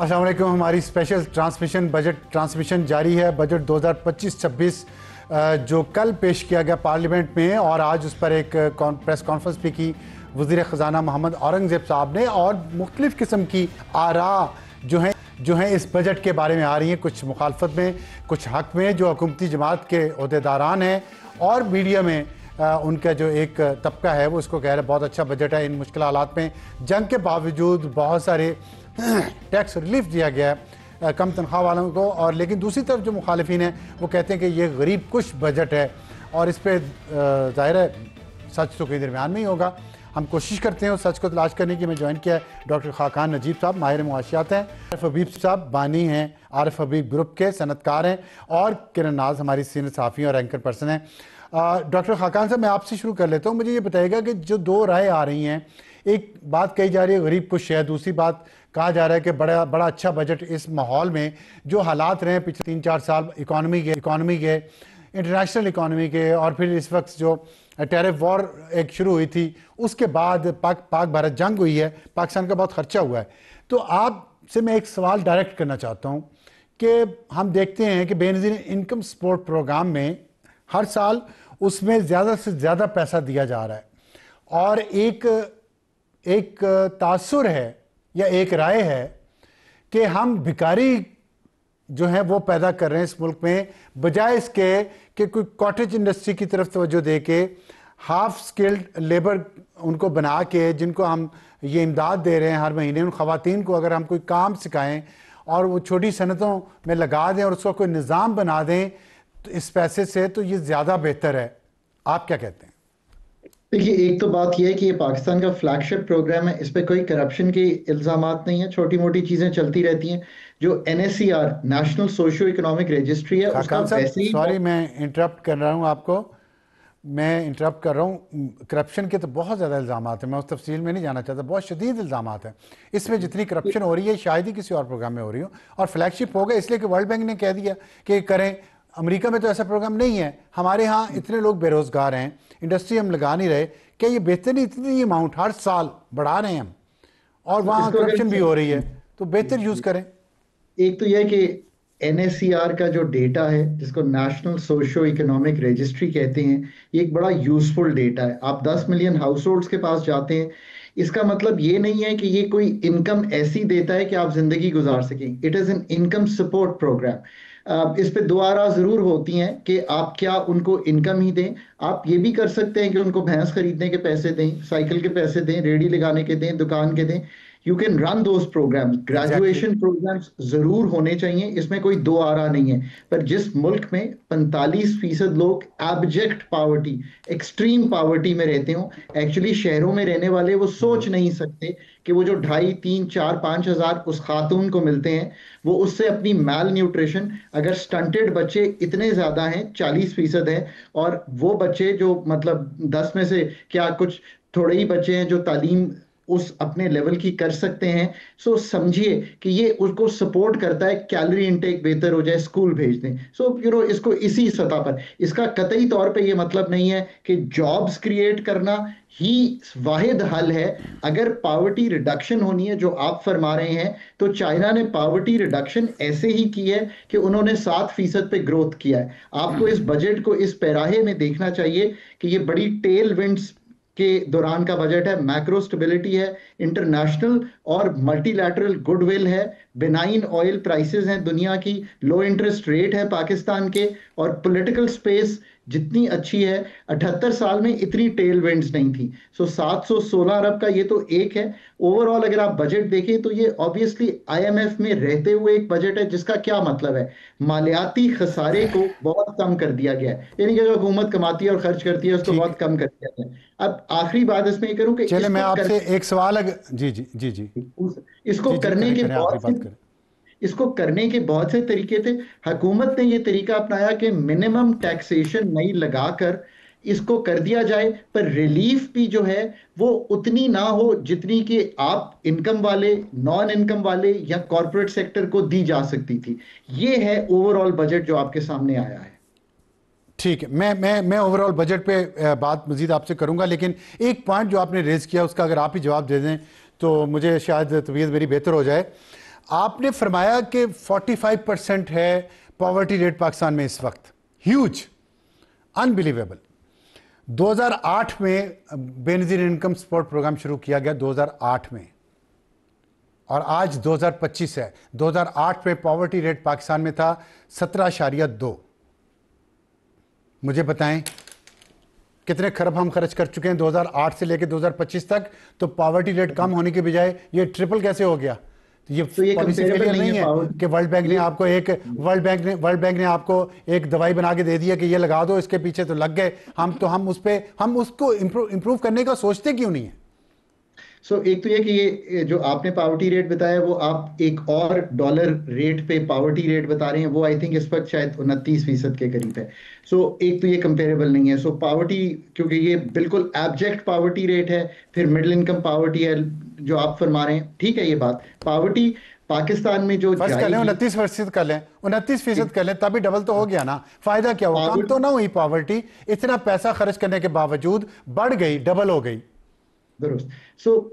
अस्सलाम वालेकुम। हमारी स्पेशल ट्रांसमिशन बजट ट्रांसमिशन जारी है। बजट 2025-26 जो कल पेश किया गया पार्लियामेंट में और आज उस पर एक प्रेस कॉन्फ्रेंस भी की वज़ीर ख़जाना मोहम्मद औरंगज़ेब साहब ने, और मुख्तलिफ़ किस्म की आरा जो हैं इस बजट के बारे में आ रही हैं, कुछ मुखालफत में, कुछ हक़ में। जो हुकूमती जमात के अहदेदारान हैं और मीडिया में उनका जो एक तबका है वो इसको कह रहा है बहुत अच्छा बजट है, इन मुश्किल हालात में जंग के बावजूद बहुत सारे टैक्स रिलीफ दिया गया है कम तनख्वाह वालों को। और लेकिन दूसरी तरफ जो मुखालिफिन हैं वो कहते हैं कि ये गरीब कुश बजट है, और इस पर ज़ाहिर है सच तो कहीं दरमियान में ही होगा। हम कोशिश करते हैं उस सच को तलाश करने की। मैं ज्वाइन किया है डॉक्टर खाकान नजीब साहब, माहिर मुआशियात हैं, आरिफ हबीब साहब बानी हैं, आरिफ हबीब ग्रुप के सनतकार हैं, और किरण नाज हमारी सीनियर सहाफ़ी और एंकर पर्सन हैं। डॉक्टर खाकान साहब, मैं आपसे शुरू कर लेता हूँ। मुझे ये बताइएगा कि जो दो राय आ रही हैं, एक बात कही जा रही है गरीब कुश है, दूसरी बात कहा जा रहा है कि बड़ा अच्छा बजट इस माहौल में जो हालात रहे पिछले 3-4 साल इकॉनमी के इंटरनेशनल इकॉनमी के, और फिर इस वक्त जो टेरिफ वॉर एक शुरू हुई थी, उसके बाद पाक भारत जंग हुई है, पाकिस्तान का बहुत खर्चा हुआ है। तो आपसे मैं एक सवाल डायरेक्ट करना चाहता हूँ कि हम देखते हैं कि बेनज़ीर इनकम सपोर्ट प्रोग्राम में हर साल उसमें ज़्यादा से ज़्यादा पैसा दिया जा रहा है, और एक तासुर है या एक राय है कि हम भिखारी जो है वो पैदा कर रहे हैं इस मुल्क में, बजाय इसके कि कोई कॉटेज इंडस्ट्री की तरफ तवज्जो दे के हाफ स्किल्ड लेबर उनको बना के, जिनको हम ये इमदाद दे रहे हैं हर महीने, उन ख़वातीन को अगर हम कोई काम सिखाएं और वो छोटी सनतों में लगा दें और उसका कोई निज़ाम बना दें तो इस पैसे से, तो ये ज़्यादा बेहतर है। आप क्या कहते हैं? देखिए, एक तो बात यह है कि ये पाकिस्तान का फ्लैगशिप प्रोग्राम है, इस पे कोई करप्शन के इल्जामात नहीं है, छोटी मोटी चीजें चलती रहती हैं। जो NSER national socio economic registry है, उसका वैसे ही सॉरी मैं इंटरप्ट कर रहा हूँ आपको, मैं इंटरप्ट कर रहा हूँ। करप्शन के तो बहुत ज़्यादा इल्ज़ामात हैं, मैं उस तफसील में नहीं जाना चाहता, बहुत शदीद इल्ज़ामात हैं। इसमें जितनी करप्शन हो रही है शायद ही किसी और प्रोग्राम में हो रही हो, और फ्लैगशिप हो गया इसलिए कि वर्ल्ड बैंक ने कह दिया कि करें। अमेरिका में तो ऐसा प्रोग्राम नहीं है, हमारे यहाँ इतने लोग बेरोज़गार हैं, इंडस्ट्री हम लगा नहीं रहे, क्या ये बेहतर नहीं? इतनी अमाउंट हर साल बढ़ा रहे हैं हम, और वहाँ करप्शन भी हो रही है, तो बेहतर यूज़ करें। एक तो यह कि NSER का जो डेटा है, जिसको नेशनल सोशियो इकोनॉमिक रजिस्ट्री कहते हैं, ये एक बड़ा यूजफुल डेटा है। आप 10 मिलियन हाउस होल्ड्स के पास जाते हैं, इसका मतलब ये नहीं है कि ये कोई इनकम ऐसी देता है कि आप जिंदगी गुजार सकें। It is an income support programme. इस पे दो आरा जरूर होती हैं कि आप क्या उनको इनकम ही दें। आप ये भी कर सकते हैं कि उनको भैंस खरीदने के पैसे दें, साइकिल के पैसे दें, रेडी लगाने के दें, दुकान के दें। You can run those programmes. Graduation programmes जरूर होने चाहिए, इसमें कोई दो आरा नहीं है। पर जिस मुल्क में 45% लोग एब्जेक्ट पावर्टी, एक्सट्रीम पावर्टी में रहते हो, एक्चुअली शहरों में रहने वाले वो सोच नहीं सकते कि वो जो 2.5, 3, 4, 5 हजार उस खातून को मिलते हैं, वो उससे अपनी मैल न्यूट्रिशन, अगर स्टंटेड बच्चे इतने ज्यादा हैं, 40% है, और वो बच्चे जो मतलब 10 में से क्या कुछ थोड़े ही बच्चे हैं जो तालीम उस अपने लेवल की कर सकते हैं। सो समझिए कि ये उसको सपोर्ट करता है, कैलोरी इनटेक बेहतर हो जाए, स्कूल भेज दें। सो इसको इसी सतह पर, इसका कतई तौर पे ये मतलब नहीं है कि जॉब्स क्रिएट करना ही वाहिद हल है। अगर पावर्टी रिडक्शन होनी है जो आप फरमा रहे हैं, तो चाइना ने पावर्टी रिडक्शन ऐसे ही की है कि उन्होंने 7% पे ग्रोथ किया है। आपको इस बजट को इस पैराहे में देखना चाहिए कि ये बड़ी टेल विंड्स के दौरान का बजट है। मैक्रो स्टेबिलिटी है, इंटरनेशनल और मल्टीलैटरल गुडविल है, बेनाइन ऑयल प्राइसेस हैं दुनिया की, लो इंटरेस्ट रेट है पाकिस्तान के, और पॉलिटिकल स्पेस जितनी अच्छी है। 78 साल में इतनी टेल विंड्स नहीं थी। 716 अरब का ये तो एक है। ओवरऑल अगर आप बजट देखें तो ये ऑब्वियसली IMF में रहते हुए एक बजट है, जिसका क्या मतलब है, मालियाती खसारे को बहुत कम कर दिया गया है, यानी कि जो हुकूमत कमाती है और खर्च करती है उसको बहुत कम कर दिया गया है। अब आखिरी बात इसमें ये करूं कि चले मैं आपसे एक सवाल जी जी जी जी इसको करने के बहुत से तरीके थे। हुकूमत ने ये तरीका अपनाया कि मिनिमम टैक्सेशन नहीं लगाकर इसको कर दिया जाए, पर रिलीफ भी जो है वो उतनी ना हो जितनी कि आप इनकम वाले, नॉन इनकम वाले या कॉर्पोरेट सेक्टर को दी जा सकती थी। ये है ओवरऑल बजट जो आपके सामने आया है। ठीक है, मैं ओवरऑल बजट पे बात मजीद आपसे करूंगा, लेकिन एक पॉइंट जो आपने रेज किया उसका अगर आप ही जवाब दे दें तो मुझे शायद तबीयत मेरी बेहतर हो जाए। आपने फरमाया कि 45% है पॉवर्टी रेट पाकिस्तान में इस वक्त, ह्यूज, अनबिलीवेबल। 2008 में बेनजीर इनकम सपोर्ट प्रोग्राम शुरू किया गया 2008 में, और आज 2025 है। 2008 में पॉवर्टी रेट पाकिस्तान में था 17.2। मुझे बताएं कितने खरब हम खर्च कर चुके हैं 2008 से लेकर 2025 तक, तो पॉवर्टी रेट कम होने के बजाय ये ट्रिपल कैसे हो गया? ये पॉलिसी फेलियर नहीं है कि वर्ल्ड बैंक ने आपको एक दवाई बना के दे दिया कि ये लगा दो, इसके पीछे तो लग गए हम उसको इंप्रूव करने का सोचते क्यों नहीं है? एक तो ये कि ये जो आपने पावर्टी रेट बताया वो आप एक और डॉलर रेट पे पावर्टी रेट बता रहे हैं, वो आई थिंक इस वक्त शायद 29% के करीब है। एक तो ये कंपेरेबल नहीं है। पावर्टी, क्योंकि ये बिल्कुल एब्जेक्ट पावर्टी रेट है, फिर मिडिल इनकम पावर्टी है जो आप फरमा रहे हैं, ठीक है ये बात। पावर्टी पाकिस्तान में जो 29% कर लें, 29% कर लें, तभी डबल तो हो गया ना। फायदा क्या हुआ? कम तो ना हुई पॉवर्टी, इतना पैसा खर्च करने के बावजूद बढ़ गई, डबल हो गई। दुरुस्त।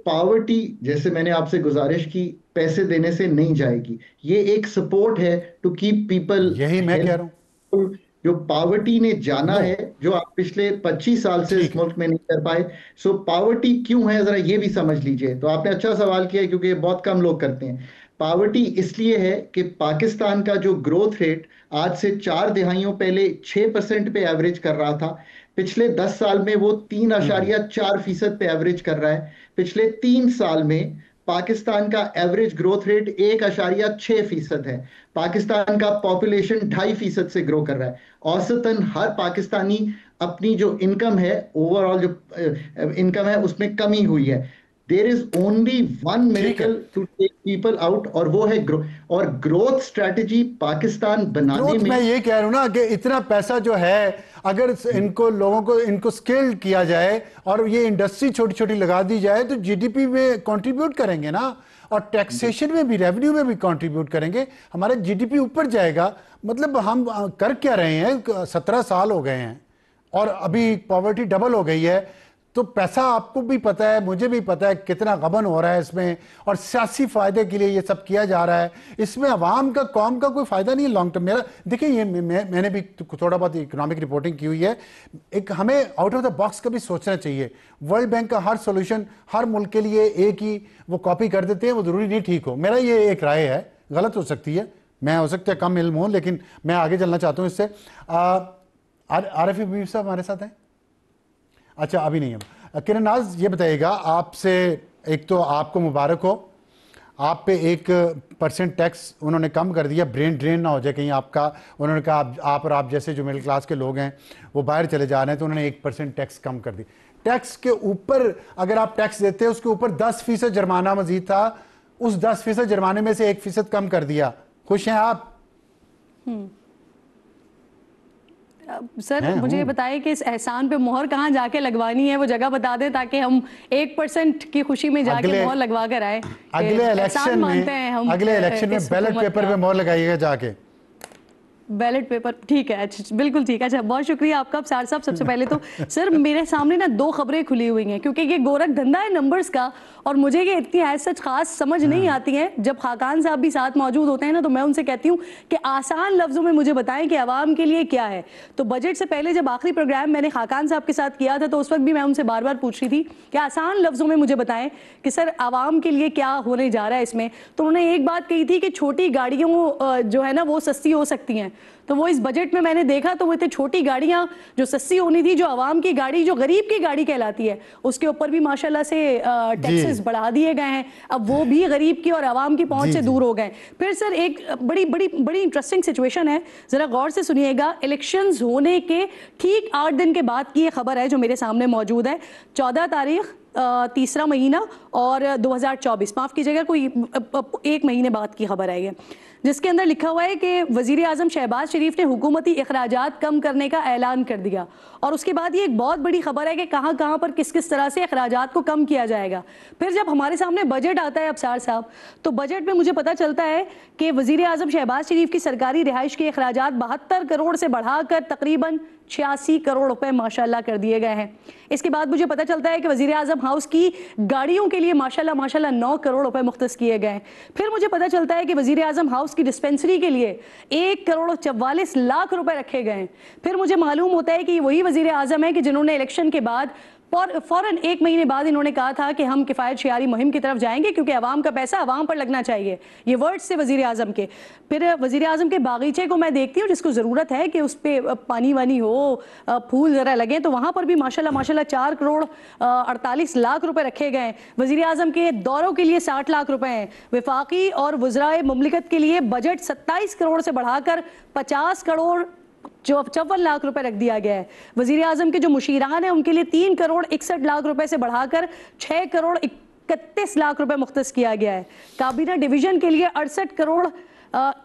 पावर्टी, जैसे मैंने आपसे गुजारिश की, पैसे देने से नहीं जाएगी, ये एक सपोर्ट है टू कीप पीपल। यही मैं कह रहा हूं, जो पावर्टी ने जाना है, जो आप पिछले 25 साल से इस मुल्क में नहीं कर पाए। पावर्टी क्यों है, जरा ये भी समझ लीजिए। तो आपने अच्छा सवाल किया है, क्योंकि बहुत कम लोग करते हैं। पावर्टी इसलिए है कि पाकिस्तान का जो ग्रोथ रेट आज से 4 दिहाइयों पहले 6% पे एवरेज कर रहा था, पिछले 10 साल में वो 3.4% पे एवरेज कर रहा है। पिछले 3 साल में पाकिस्तान का एवरेज ग्रोथ रेट 1.6% है। पाकिस्तान का पॉपुलेशन 2.5% से ग्रो कर रहा है। औसतन हर पाकिस्तानी अपनी जो इनकम है, ओवरऑल जो इनकम है, उसमें कमी हुई है। There is only one miracle to take people out, और वो है और ग्रोथ स्ट्रेटजी पाकिस्तान बनाने में। मैं ये कह रहा हूं ना कि इतना पैसा जो है, अगर इनको लोगों को इनको स्किल किया जाए और ये इंडस्ट्री छोटी छोटी लगा दी जाए, तो जीडीपी में कंट्रीब्यूट करेंगे ना, और टैक्सेशन में भी, रेवेन्यू में भी कंट्रीब्यूट करेंगे, हमारा जीडीपी ऊपर जाएगा। मतलब हम कर क्या रहे हैं? 17 साल हो गए हैं और अभी पॉवर्टी डबल हो गई है। तो पैसा आपको भी पता है, मुझे भी पता है कितना गबन हो रहा है इसमें, और सियासी फायदे के लिए ये सब किया जा रहा है। इसमें अवाम का, कौम का कोई फायदा नहीं है लॉन्ग टर्म। मेरा देखिए, ये मैंने भी थोड़ा बहुत इकोनॉमिक रिपोर्टिंग की हुई है। एक हमें आउट ऑफ द बॉक्स का भी सोचना चाहिए। वर्ल्ड बैंक का हर सोल्यूशन हर मुल्क के लिए एक ही वो कॉपी कर देते हैं, वो जरूरी नहीं ठीक हो। मेरा ये एक राय है, गलत हो सकती है, मैं हो सकता है कम इल्म हूं, लेकिन मैं आगे चलना चाहता हूं इससे। आरिफ हबीब साहब हमारे साथ हैं? अच्छा, अभी नहीं है। किरण नाज, ये बताइएगा आपसे, एक तो आपको मुबारक हो, आप पे 1% टैक्स उन्होंने कम कर दिया, ब्रेन ड्रेन ना हो जाए कहीं आपका। उन्होंने कहा आप और आप जैसे जो मिडिल क्लास के लोग हैं वो बाहर चले जा रहे हैं, तो उन्होंने 1% टैक्स कम कर दी। टैक्स के ऊपर अगर आप टैक्स देते हैं, उसके ऊपर 10% जुर्माना मजीद था, उस 10% जुर्माने में से 1% कम कर दिया। खुश हैं आप? सर मुझे बताइए कि इस एहसान पे मोहर कहाँ जाके लगवानी है, वो जगह बता दें ताकि हम 1% की खुशी में जाके मोहर लगवा कर आए। अगले इलेक्शन में बैलेट पेपर पे मोहर लगाइएगा जाके। बैलेट पेपर, ठीक है, अच्छा बिल्कुल ठीक है। अच्छा, बहुत शुक्रिया आपका सार साहब। सबसे पहले तो सर मेरे सामने ना 2 खबरें खुली हुई हैं, क्योंकि ये गोरख धंधा है नंबर्स का, और मुझे ये इतनी एज सच खास समझ नहीं आती हैं। जब खाकान साहब भी साथ मौजूद होते हैं ना, तो मैं उनसे कहती हूँ कि आसान लफ्जों में मुझे बताएं कि आवाम के लिए क्या है। तो बजट से पहले जब आखिरी प्रोग्राम मैंने खाकान साहब के साथ किया था, तो उस वक्त भी मैं उनसे बार बार पूछ रही थी कि आसान लफ्जों में मुझे बताएं कि सर आवाम के लिए क्या होने जा रहा है इसमें। तो उन्होंने एक बात कही थी कि छोटी गाड़ियों जो है ना वो सस्ती हो सकती हैं। तो वो इस बजट में मैंने देखा तो वो इतनी छोटी गाड़ियां जो सस्ती होनी थी, जो आवाम की गाड़ी, जो गरीब की गाड़ी कहलाती है, उसके ऊपर भी माशाल्लाह से टैक्सेस बढ़ा दिए गए हैं। अब वो भी गरीब की और आवाम की पहुंच से दूर हो गए। फिर सर एक बड़ी बड़ी बड़ी इंटरेस्टिंग सिचुएशन है, जरा गौर से सुनिएगा। इलेक्शंस होने के ठीक 8 दिन के बाद की ये खबर है जो मेरे सामने मौजूद है। 14 तारीख, 3रा महीना और 2024, माफ कीजिएगा, कोई 1 महीने बाद की खबर है ये, जिसके अंदर लिखा हुआ है कि वजीर आजम शहबाज शरीफ ने हुकूमती अखराजात कम करने का ऐलान कर दिया। और उसके बाद ये एक बहुत बड़ी खबर है कि कहाँ कहाँ पर किस किस तरह से अखराजात को कम किया जाएगा। फिर जब हमारे सामने बजट आता है अफसार साहब, तो बजट में मुझे पता चलता है कि वजीर आजम शहबाज शरीफ की सरकारी रिहाइश के अखराजात 72 करोड़ से बढ़ाकर तकरीबन 86 करोड़ रुपए माशाल्लाह कर दिए गए हैं। इसके बाद मुझे पता चलता है कि वजीर आजम हाउस की गाड़ियों के लिए माशाल्लाह 9 करोड़ रुपए मुख्तस किए गए। फिर मुझे पता चलता है कि वजीर आजम हाउस की डिस्पेंसरी के लिए 1 करोड़ 44 लाख रुपए रखे गए। फिर मुझे मालूम होता है कि वही वजीर आजम है कि जिन्होंने इलेक्शन के बाद फौरन 1 महीने बाद इन्होंने कहा था कि हम किफ़ायत शियारी मुहिम की तरफ जाएंगे क्योंकि अवाम का पैसा अवाम पर लगना चाहिए। ये वर्ड्स से वजीर आजम के। फिर वजीर आजम के बागीचे को मैं देखती हूँ जिसको ज़रूरत है कि उस पर पानी वानी हो, फूल ज़रा लगे, तो वहाँ पर भी माशाल्लाह 4 करोड़ 48 लाख रुपए रखे गए। वजीर आजम के दौरों के लिए 60 लाख रुपए हैं। वफाकी और वज़राए मुमलिकत के लिए बजट 27 करोड़ से बढ़ाकर 50 करोड़ 54 लाख रुपए रख दिया गया है। वजीर आजम के जो मुशीरान हैं उनके लिए 3 करोड़ 61 लाख रुपए से बढ़ाकर 6 करोड़ 31 लाख रुपए मुख्तस किया गया है। काबीना डिवीजन के लिए 68 करोड़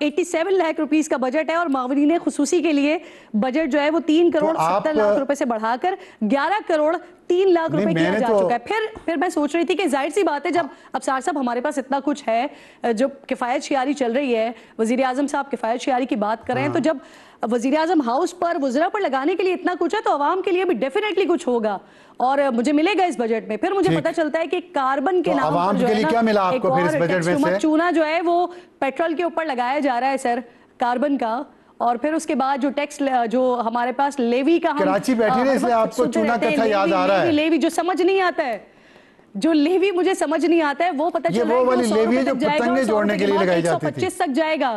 87 लाख रुपीस का बजट है और मावरीन खुसूसी के लिए बजट जो है वो 3 करोड़ 70 लाख रुपए से बढ़ाकर 11 करोड़ 3 लाख रुपए किया जा चुका है। फिर मैं सोच रही थी कि जाहिर सी बात है, जब अफसार साहब हमारे पास इतना कुछ है, जो किफ़ायत शियारी चल रही है, वजीर आजम साहब किफ़ायत शियारी की बात कर रहे हैं, तो जब वजीर आजम हाउस पर वज़रा पर लगाने के लिए इतना कुछ है तो अवाम के लिए भी डेफिनेटली कुछ होगा और मुझे मिलेगा इस बजट में। फिर मुझे पता चलता है कि कार्बन के नाम पर जो है ना एक और चूना जो है वो पेट्रोल के ऊपर लगाया जा रहा है सर, कार्बन का। और फिर उसके बाद जो टैक्स जो हमारे पास लेवी का, कराची बैठी है इसलिए आपको चूना कथा याद आ रहा है। लेवी जो समझ नहीं आता है, जो लेवी मुझे समझ नहीं आता है वो पता चल रहा है वो लेवी जो पतंगे जोड़ने के लिए लगाई जाती थी 125 तक जाएगा।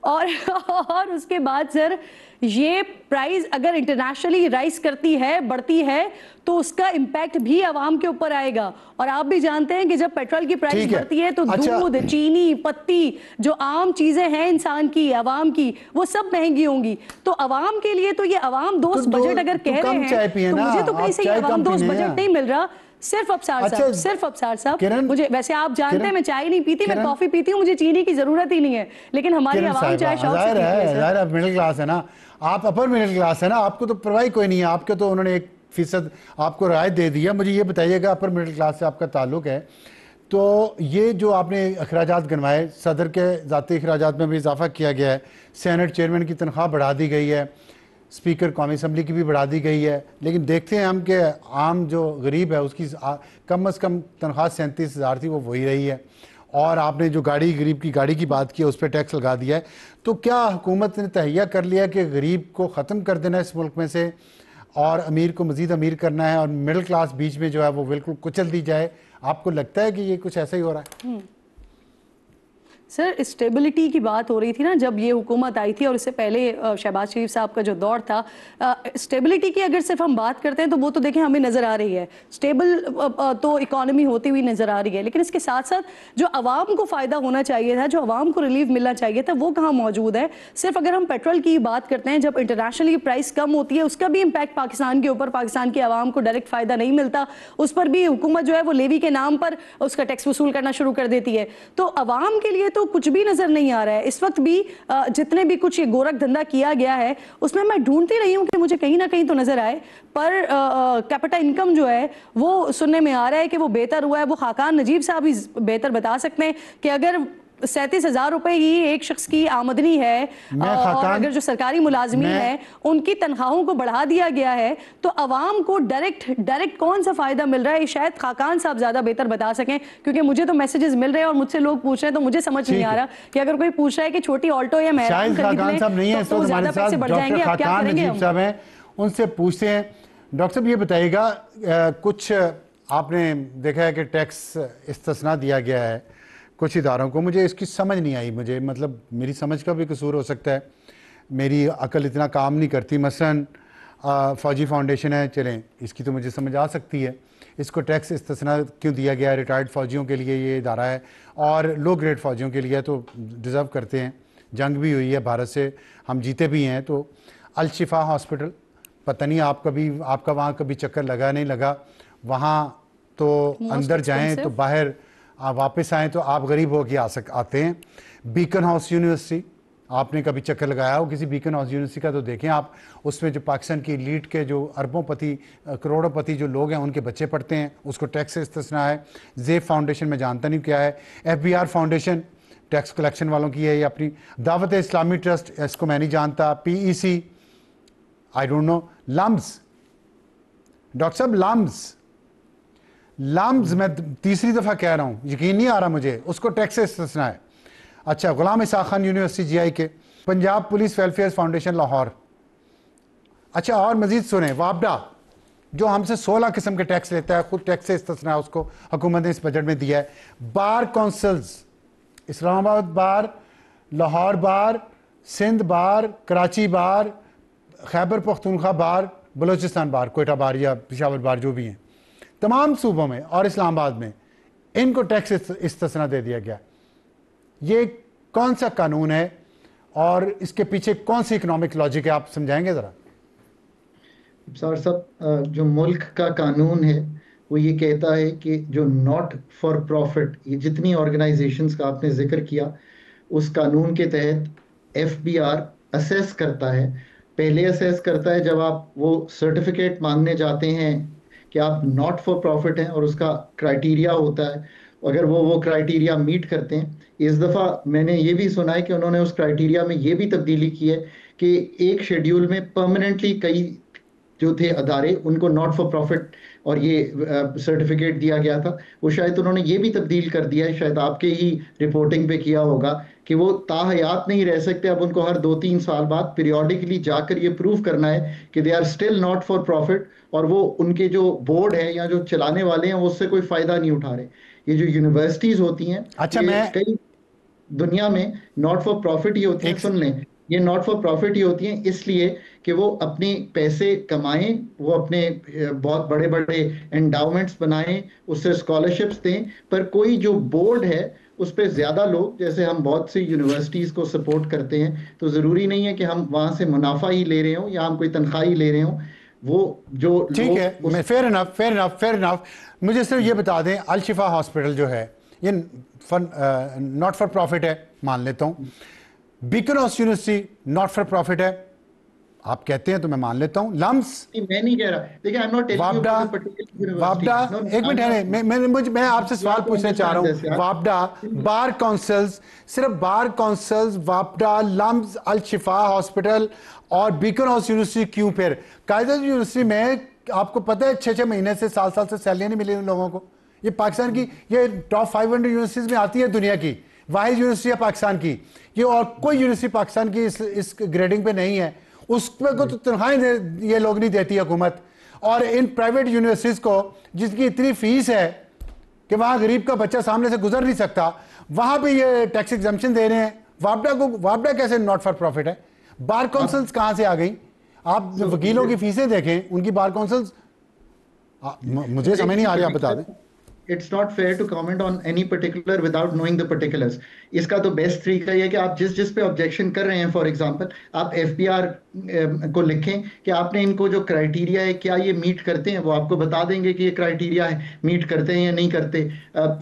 और उसके बाद सर ये प्राइस अगर इंटरनेशनली राइज करती है, बढ़ती है, तो उसका इम्पैक्ट भी आवाम के ऊपर आएगा। और आप भी जानते हैं कि जब पेट्रोल की प्राइस बढ़ती है तो दूध, चीनी, पत्ती, जो आम चीजें हैं इंसान की, आवाम की, वो सब महंगी होंगी। तो आवाम के लिए तो ये आवाम दोस्त बजट अगर कह रहे हैं तो मुझे तो कहीं से ये आवाम दोस्त बजट नहीं मिल रहा। सिर्फ अफसार साहब, सिर्फ अफसार साहब, मुझे वैसे आप जानते हैं मैं चाय नहीं पीती, मैं कॉफी पीती हूँ, मुझे चीनी की जरूरत ही नहीं है, लेकिन हमारी आवाम चाय शौक से पीती है। आप मिडिल क्लास है ना, आप अपर मिडिल क्लास है ना, आपको तो परवाही कोई नहीं है, आपके तो उन्होंने 1% आपको राहत दे दिया। मुझे ये बताइएगा, अपर मिडिल क्लास से आपका ताल्लुक है तो ये जो आपने अखराजात गिनवाए, सदर के ज़ाती अखराजात में भी इजाफा किया गया है, सेनेट चेयरमैन की तनख्वाह बढ़ा दी गई है, स्पीकर कौमी असम्बली की भी बढ़ा दी गई है, लेकिन देखते हैं हम कि आम जो गरीब है उसकी कम अज़ कम तनख्वाह 37,000 थी, वो वही रही है। और आपने जो गरीब की गाड़ी की बात की है उस पर टैक्स लगा दिया है। तो क्या हुकूमत ने तहैया कर लिया कि गरीब को ख़त्म कर देना है इस मुल्क में से और अमीर को मज़ीद अमीर करना है और मिडिल क्लास बीच में जो है वो बिल्कुल कुचल दी जाए? आपको लगता है कि ये कुछ ऐसा ही हो रहा है? सर स्टेबिलिटी की बात हो रही थी ना जब ये हुकूमत आई थी, और इससे पहले शहबाज शरीफ साहब का जो दौर था, स्टेबिलिटी की अगर सिर्फ हम बात करते हैं तो वो तो देखें हमें नज़र आ रही है, स्टेबल तो इकॉनमी होती हुई नज़र आ रही है, लेकिन इसके साथ साथ जो आवाम को फ़ायदा होना चाहिए था, जो आवाम को रिलीफ मिलना चाहिए था, वो कहाँ मौजूद है। सिर्फ अगर हम पेट्रोल की बात करते हैं, जब इंटरनेशनली प्राइस कम होती है उसका भी इम्पैक्ट पाकिस्तान के ऊपर, पाकिस्तान की आवाम को डायरेक्ट फ़ायदा नहीं मिलता, उस पर भी हुकूमत जो है वो लेवी के नाम पर उसका टैक्स वसूल करना शुरू कर देती है। तो आवाम के लिए तो कुछ भी नजर नहीं आ रहा है इस वक्त भी। जितने भी कुछ ये गोरख धंधा किया गया है उसमें मैं ढूंढती रही हूं कि मुझे कहीं ना कहीं तो नजर आए, पर कैपिटल इनकम जो है वो सुनने में आ रहा है कि वो बेहतर हुआ है। वो खाकान नजीब साहब भी बेहतर बता सकते हैं कि अगर 37,000 रुपए ही एक शख्स की आमदनी है और अगर जो सरकारी मुलाजमीन है उनकी तनख्वाहों को बढ़ा दिया गया है तो अवाम को डायरेक्ट कौन सा फायदा मिल रहा है, शायद खाकान साहब ज्यादा बेहतर बता सकें, क्योंकि मुझे तो मैसेजेस मिल रहे हैं और मुझसे लोग पूछ रहे हैं, तो मुझे समझ नहीं आ रहा कि अगर कोई पूछ रहा है कि छोटी ऑल्टो या महरान खरीद लें तो ज्यादा पैसे बढ़ जाएंगे, अब क्या करेंगे? उनसे पूछते हैं। डॉक्टर साहब ये बताइएगा, कुछ आपने देखा है कि टैक्स इस्तिस्ना दिया गया है कुछ इदारों को, मुझे इसकी समझ नहीं आई। मुझे मतलब मेरी समझ का भी कसूर हो सकता है, मेरी अकल इतना काम नहीं करती। मसलन फ़ौजी फाउंडेशन है, चलें इसकी तो मुझे समझ आ सकती है, इसको टैक्स इस्तिस्ना क्यों दिया गया है? रिटायर्ड फ़ौजियों के लिए ये इदारा है और लो ग्रेड फ़ौजियों के लिए तो डिज़र्व करते हैं, जंग भी हुई है भारत से, हम जीते भी हैं। तो अल शिफा हॉस्पिटल, पता नहीं आपका वहाँ कभी चक्कर लगा नहीं लगा, वहाँ तो अंदर जाएँ तो बाहर वापस आएँ तो आप गरीब हो के आते हैं। बीकन हाउस यूनिवर्सिटी, आपने कभी चक्कर लगाया हो किसी बीकन हाउस यूनिवर्सिटी का तो देखें आप, उसमें जो पाकिस्तान की लीड के जो अरबोंपति करोड़ोंपति जो लोग हैं उनके बच्चे पढ़ते हैं, उसको टैक्स से इस्तिस्ना है। ज़ेब फाउंडेशन में जानता नहीं क्या है। FBR फाउंडेशन टैक्स कलेक्शन वालों की है, ये अपनी दावत इस्लामी ट्रस्ट, इसको मैं नहीं जानता। PEC I don't know. LUMS, doctor साहब लम्स मैं तीसरी दफ़ा कह रहा हूँ, यकीन नहीं आ रहा मुझे, उसको टैक्स से इस्तिस्ना है। अच्छा, गुलाम इसाक खान यूनिवर्सिटी GI के, Punjab police welfare foundation Lahore. अच्छा, और मजीद सुने, वापडा जो हमसे 16 किस्म के टैक्स लेता है, खुद टैक्स से इस्तिस्ना है, उसको हुकूमत ने इस बजट में दिया है। बार काउंसिल्स, इस्लामाबाद बार, लाहौर बार, सिंध बार, कराची बार, खैबर पख्तूनख्वा बार, बलूचिस्तान बार, कोयटा बार या पेशावर बार, जो भी हैं, तमाम सूबों में और इस्लामाबाद में इनको टैक्स इस्तिस्ना दे दिया गया। ये कौन सा कानून है और इसके पीछे कौन सी इकोनॉमिक लॉजिक है, आप समझाएंगे ज़रा? सर सब जो मुल्क का कानून है वो ये कहता है कि जो नॉट फॉर प्रॉफिट, ये जितनी ऑर्गेनाइजेशंस का आपने जिक्र किया, उस कानून के तहत FBR असेस करता है। पहले असेस करता है जब आप वो सर्टिफिकेट मांगने जाते हैं कि आप नॉट फॉर प्रॉफिट हैं, और उसका क्राइटेरिया होता है। अगर वो क्राइटेरिया मीट करते हैं, इस दफ़ा मैंने ये भी सुना है कि उन्होंने उस क्राइटेरिया में ये भी तब्दीली की है कि एक शेड्यूल में परमानेंटली कई जो थे अदारे, उनको नॉट फॉर प्रॉफिट और ये सर्टिफिकेट दिया गया था, वो शायद उन्होंने ये भी तब्दील कर दिया है, शायद आपके ही रिपोर्टिंग पे किया होगा, कि वो ताहयात नहीं रह सकते। अब उनको हर 2-3 साल बाद पीरियोडिकली जाकर ये प्रूव करना है कि they are still not for profit, और वो उनके जो बोर्ड है या जो चलाने वाले हैं वो उससे कोई फायदा नहीं उठा रहे। ये जो यूनिवर्सिटीज होती हैं, अच्छा, ये कई दुनिया में नॉट फॉर प्रॉफिट ही होती हैं। सुन लें, ये नॉट फॉर प्रॉफिट ही होती हैं इसलिए कि वो अपने पैसे कमाएं, वो अपने बहुत बड़े बड़े एंडाउमेंट्स बनाएं, उससे स्कॉलरशिप्स दें, पर कोई जो बोर्ड है उस पर ज्यादा लोग, जैसे हम बहुत सी यूनिवर्सिटीज को सपोर्ट करते हैं, तो जरूरी नहीं है कि हम वहां से मुनाफा ही ले रहे हो या हम कोई तनख्वाह ही ले रहे हो। वो जो ठीक है, मैं फेयर इनफ। मुझे सिर्फ ये बता दें, अल शिफा हॉस्पिटल जो है ये नॉट फॉर प्रॉफिट है, मान लेता हूँ। Beacon house university not for profit है, आप कहते हैं तो मैं मान लेता हूं। लम्स, मैं नहीं कह रहा, देखिए I am not telling you about a particular वापडा, यूनिवर्सिटी। एक मिनट, मैं आपसे सवाल पूछना चाह रहा हूं। वापडा, बार काउंसिल्स, सिर्फ बार काउंसिल्स, वापडा, लम्स, अल शिफा हॉस्पिटल और बीकन हाउस यूनिवर्सिटी क्यों? फिर कायदा यूनिवर्सिटी में आपको पता है 6-6 महीने से, साल से सैलरी नहीं मिली उन लोगों को। ये पाकिस्तान की, ये टॉप 500 यूनिवर्सिटीज में आती है दुनिया की, वाहिद यूनिवर्सिटी है पाकिस्तान की ये, और कोई यूनिवर्सिटी पाकिस्तान की इस ग्रेडिंग पे नहीं है। उस पर को तो तनख्वाहें ये लोग नहीं देती हुकूमत। और इन प्राइवेट यूनिवर्सिटीज को जिसकी इतनी फीस है कि वहां गरीब का बच्चा सामने से गुजर नहीं सकता, वहां पे ये टैक्स एग्जम्पशन दे रहे हैं। वापडा कैसे नॉट फॉर प्रॉफिट है? बार काउंसिल्स कहां से आ गई? आप वकीलों की फीसें देखें, उनकी बार काउंसिल्स, मुझे समझ नहीं आ रही, आप बता दें। It's not fair to comment on any particular without knowing the particulars. इसका तो बेस्ट तरीका ये है कि आप जिस पे ऑब्जेक्शन कर रहे हैं, फॉर एग्जांपल आप FBR को लिखें कि आपने इनको जो क्राइटेरिया है क्या ये मीट करते हैं, वो आपको बता देंगे कि ये क्राइटेरिया है, मीट करते हैं या नहीं करते।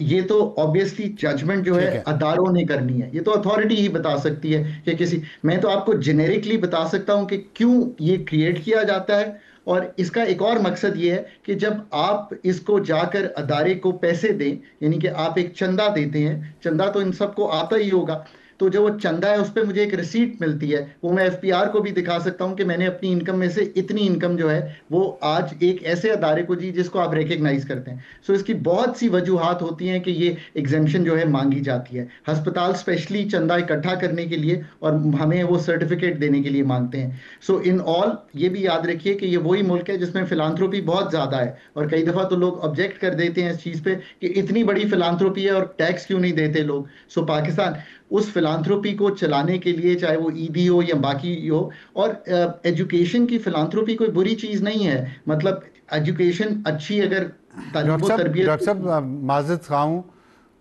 ये तो ऑब्वियसली जजमेंट जो है अदारों ने करनी है, ये तो अथॉरिटी ही बता सकती है कि किसी, मैं तो आपको जेनेरिकली बता सकता हूँ कि क्यों ये क्रिएट किया जाता है। और इसका एक और मकसद ये है कि जब आप इसको जाकर अदारे को पैसे दें, यानी कि आप एक चंदा देते हैं, चंदा तो इन सबको आता ही होगा, तो जो वो चंदा है उस पर मुझे एक रिसीट मिलती है, वो मैं FBR को भी दिखा सकता हूं कि मैंने अपनी इनकम में से इतनी इनकम जो है वो आज एक ऐसे अदारे को दी जिसको आप रिकग्नाइज करते हैं। सो इसकी बहुत सी वजूहात होती हैं कि ये एग्जेम्पशन जो है मांगी जाती है। अस्पताल स्पेशली चंदा इकट्ठा करने के लिए और हमें वो सर्टिफिकेट देने के लिए मांगते हैं। सो इन ऑल ये भी याद रखिए कि ये वही मुल्क है जिसमें फिलांथ्रोपी बहुत ज्यादा है, और कई दफा तो लोग ऑब्जेक्ट कर देते हैं इस चीज पे कि इतनी बड़ी फिलांथ्रोपी है और टैक्स क्यों नहीं देते लोग। सो पाकिस्तान उस फिलांथ्रोपी को चलाने के लिए, चाहे वो ईदी हो या बाकी हो, और एजुकेशन की फिलांथ्रोपी कोई बुरी चीज नहीं है। मतलब एजुकेशन अच्छी, अगर डॉक्टर साहब माजद खां हूं,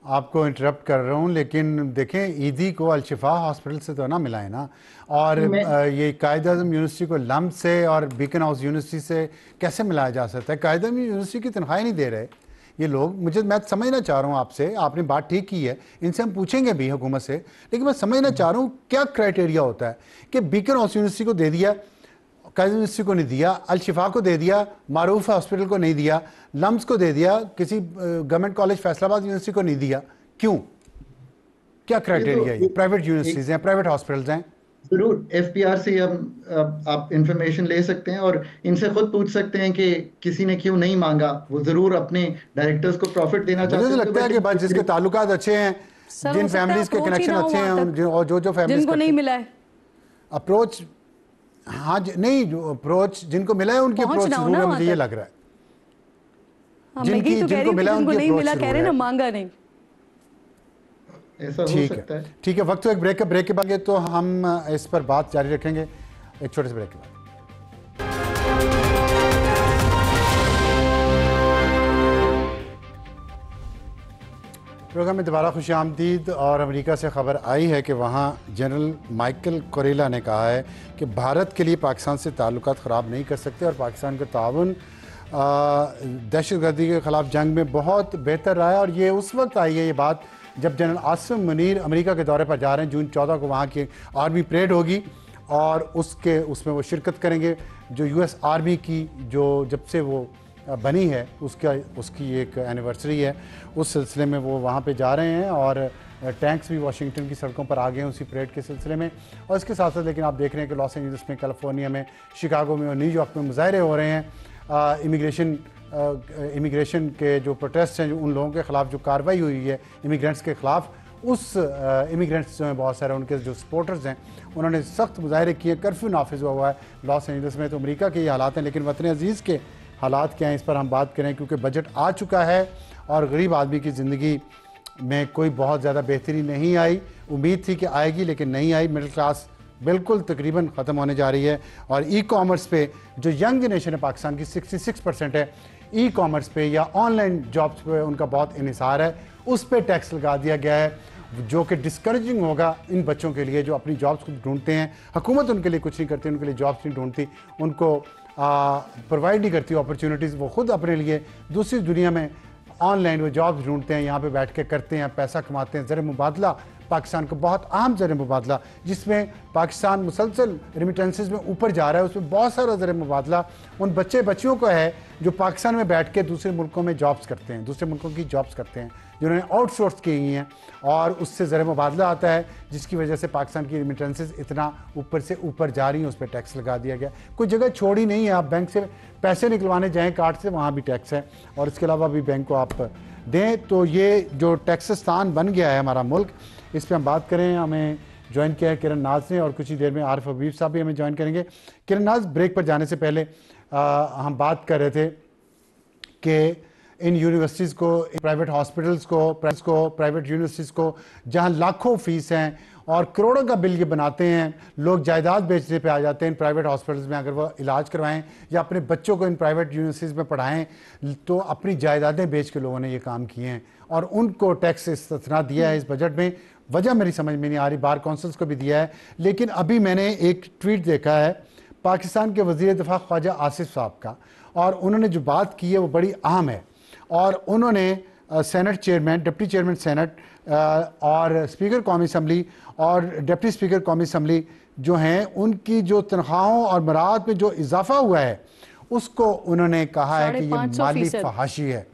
आपको इंटरप्ट कर रहा हूं, लेकिन देखें ईदी को अल शिफा हॉस्पिटल से तो ना मिलाए ना, और ये कायद आज़म यूनिवर्सिटी को लम्ब से और बीकन हाउस यूनिवर्सिटी से कैसे मिलाया जा सकता है? कायद आज़म यूनिवर्सिटी की तनख्वाहें नहीं दे रहे ये लोग। मैं समझना चाह रहा हूँ आपसे, आपने बात ठीक की है, इनसे हम पूछेंगे भी हुकूमत से, लेकिन मैं समझना चाह रहा हूँ क्या क्राइटेरिया होता है कि बीकन हाउस यूनिवर्सिटी को दे दिया, कायद यूनिवर्सिटी को नहीं दिया, अल शिफा को दे दिया, मारूफ हॉस्पिटल को नहीं दिया, लम्स को दे दिया, किसी गवर्नमेंट कॉलेज फैसलाबाद यूनिवर्सिटी को नहीं दिया, क्यों? क्या क्राइटेरिया है? प्राइवेट यूनिवर्सिटीज हैं, प्राइवेट हॉस्पिटल्स हैं। जरूर एफपीआर से हम आप इंफॉर्मेशन ले सकते हैं और इनसे खुद पूछ सकते हैं कि किसी ने क्यों नहीं मांगा। वो जरूर अपने डायरेक्टर्स को प्रॉफिट देना मुझे चाहते तो होंगे, लगता है कि बस जिसके ताल्लुकात अच्छे हैं, सर जिन हो सकता है फैमिलीज के approach ही कनेक्शन ना हो अच्छे हैं, वहाँ तक, और जो फैमिलीज जिनको नहीं मिला है अप्रोच, हाँ नहीं, जो अप्रोच जिनको मिला है उनकी पहुंच अप्रोच ना हो जरूर ना है, वहाँ मुझे ये तक। लग रहा है। हाँ, मैं यही तो कह रही जिनको हूँ कि मिला है जिनको उनकी नहीं अप्रोच मिला कह जरूर रहे हैं है। ना, मांगा नहीं। ऐसा हो सकता है। ठीक है, वक्त तो एक ब्रेक के बाद तो हम इस पर बात जारी रखेंगे एक छोटे से ब्रेक के बाद। प्रोग्राम में दोबारा खुश आमदीद। और अमेरिका से खबर आई है कि वहाँ जनरल माइकल कोरेला ने कहा है कि भारत के लिए पाकिस्तान से ताल्लुकात ख़राब नहीं कर सकते और पाकिस्तान का ताउन दहशतगर्दी के ख़िलाफ़ जंग में बहुत बेहतर रहा है। और ये उस वक्त आई है ये बात जब जनरल आसिम मुनीर अमेरिका के दौरे पर जा रहे हैं। जून 14 को वहाँ की आर्मी परेड होगी और उसमें वो शिरकत करेंगे। जो यूएस आर्मी की जो जब से वो बनी है उसकी एक एनिवर्सरी है, उस सिलसिले में वो वहाँ पे जा रहे हैं। और टैंक्स भी वाशिंगटन की सड़कों पर आ गए हैं उसी परेड के सिलसिले में। और इसके साथ साथ लेकिन आप देख रहे हैं कि लॉस एंजलिस में, कैलिफोर्निया में, शिकागो में और न्यूयॉर्क में मुजाहरे हो रहे हैं। इमिग्रेशन के जो प्रोटेस्ट हैं, जो उन लोगों के ख़िलाफ़ जो कार्रवाई हुई है इमिग्रेंट्स के ख़िलाफ़, उस इमिग्रेंट्स जो हैं बहुत सारे उनके जो सपोर्टर्स हैं उन्होंने सख्त मुजाहरे किए। कर्फ्यू नाफिज हुआ है लॉस एंजलिस में। तो अमेरिका के ये हालात हैं, लेकिन वतन अजीज़ के हालात क्या हैं इस पर हम बात करें, क्योंकि बजट आ चुका है और गरीब आदमी की ज़िंदगी में कोई बहुत ज़्यादा बेहतरी नहीं आई। उम्मीद थी कि आएगी लेकिन नहीं आई। मिडिल क्लास बिल्कुल तकरीबन ख़त्म होने जा रही है। और ई कॉमर्स पे जो यंग जनरेशन है पाकिस्तान की 66% है ई कॉमर्स पे या ऑनलाइन जॉब्स पे उनका बहुत इन्हिसार है। उस पर टैक्स लगा दिया गया है जो कि डिस्करेजिंग होगा इन बच्चों के लिए जो अपनी जॉब्स को ढूंढते हैं। हुकूमत उनके लिए कुछ नहीं करती, उनके लिए जॉब्स नहीं ढूंढती, उनको प्रोवाइड नहीं करती अपॉर्चुनिटीज़। वो खुद अपने लिए दूसरी दुनिया में ऑनलाइन वो जॉब्स ढूंढते हैं, यहाँ पे बैठ के करते हैं, पैसा कमाते हैं। ज़र मुबादला पाकिस्तान का बहुत अहम ज़र मुबादला, जिसमें पाकिस्तान मुसलसल रिमिटेंसेस में ऊपर जा रहा है, उसमें बहुत सारा ज़र मुबादला उन बच्चियों को है जो पाकिस्तान में बैठ के दूसरे मुल्कों में जॉब्स करते हैं, दूसरे मुल्कों की जॉब्स करते हैं, जिन्होंने आउटसोर्स की हुई हैं। और उससे ज़र मुबादला आता है जिसकी वजह से पाकिस्तान की रिमिटेंसेस इतना ऊपर से ऊपर जा रही हैं, उस पर टैक्स लगा दिया गया। कोई जगह छोड़ी नहीं है, आप बैंक से पैसे निकलवाने जाएँ कार्ड से, वहाँ भी टैक्स है। और इसके अलावा भी बैंक को आप दें। तो ये जो टैक्सिस्तान बन गया है हमारा मुल्क, इस पर हम बात करें। हमें ज्वाइन किया है किरण नाज ने और कुछ ही देर में आरिफ हबीब साहब भी हमें ज्वाइन करेंगे। किरण नाज, ब्रेक पर जाने से पहले हम बात कर रहे थे कि इन यूनिवर्सिटीज़ को, प्राइवेट हॉस्पिटल्स को, प्राइवेट यूनिवर्सिटीज़ को जहाँ लाखों फीस हैं और करोड़ों का बिल ये बनाते हैं, लोग जायदाद बेचने पे आ जाते हैं इन प्राइवेट हॉस्पिटल्स में। अगर वो इलाज करवाएं या अपने बच्चों को इन प्राइवेट यूनिवर्सिटीज़ में पढ़ाएं तो अपनी जायदादें बेच के लोगों ने ये काम किए हैं और उनको टैक्स इस्तना दिया है इस बजट में। वजह मेरी समझ में नहीं आ रही। बार काउंसिल्स को भी दिया है। लेकिन अभी मैंने एक ट्वीट देखा है पाकिस्तान के वज़ीर दिफा ख्वाजा आसिफ साहब का, और उन्होंने जो बात की है वो बड़ी अहम है। और उन्होंने senate chairman, deputy chairman senate और स्पीकर कौमी असम्बली और डिप्टी स्पीकर कौमी असम्बली जो हैं, उनकी जो तनख्वाहों और मराहत में जो इजाफा हुआ है उसको उन्होंने कहा है कि ये माली फहाशी है।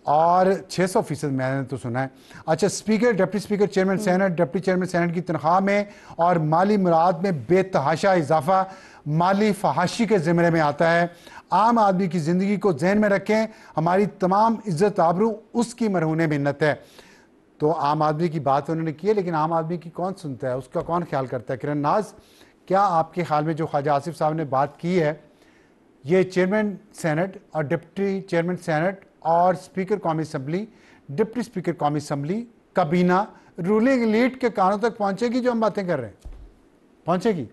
और 600% मैंने तो सुना है। अच्छा, speaker, deputy speaker, chairman senate, deputy chairman senate की तनख्वाह में और माली मुराद में बेतहाशा इजाफा माली फहाशी के ज़िम्मे में आता है। आम आदमी की ज़िंदगी को जहन में रखें, हमारी तमाम इज्जत आबरू उसकी मरहूने मिन्नत है। तो आम आदमी की बात उन्होंने की है, लेकिन आम आदमी की कौन सुनता है, उसका कौन ख्याल करता है? किरण नाज, क्या आपके ख्याल में जो ख्वाजा आसिफ साहब ने बात की है, ये चेयरमैन सेनेट और डिप्टी चेयरमैन सेनेट और स्पीकर कौमी असम्बली, डिप्टी स्पीकर कौमी असम्बली, काबीना, रूलिंग एलीट के कानों तक पहुंचेगी जो हम बातें कर रहे हैं? पहुंचेगी?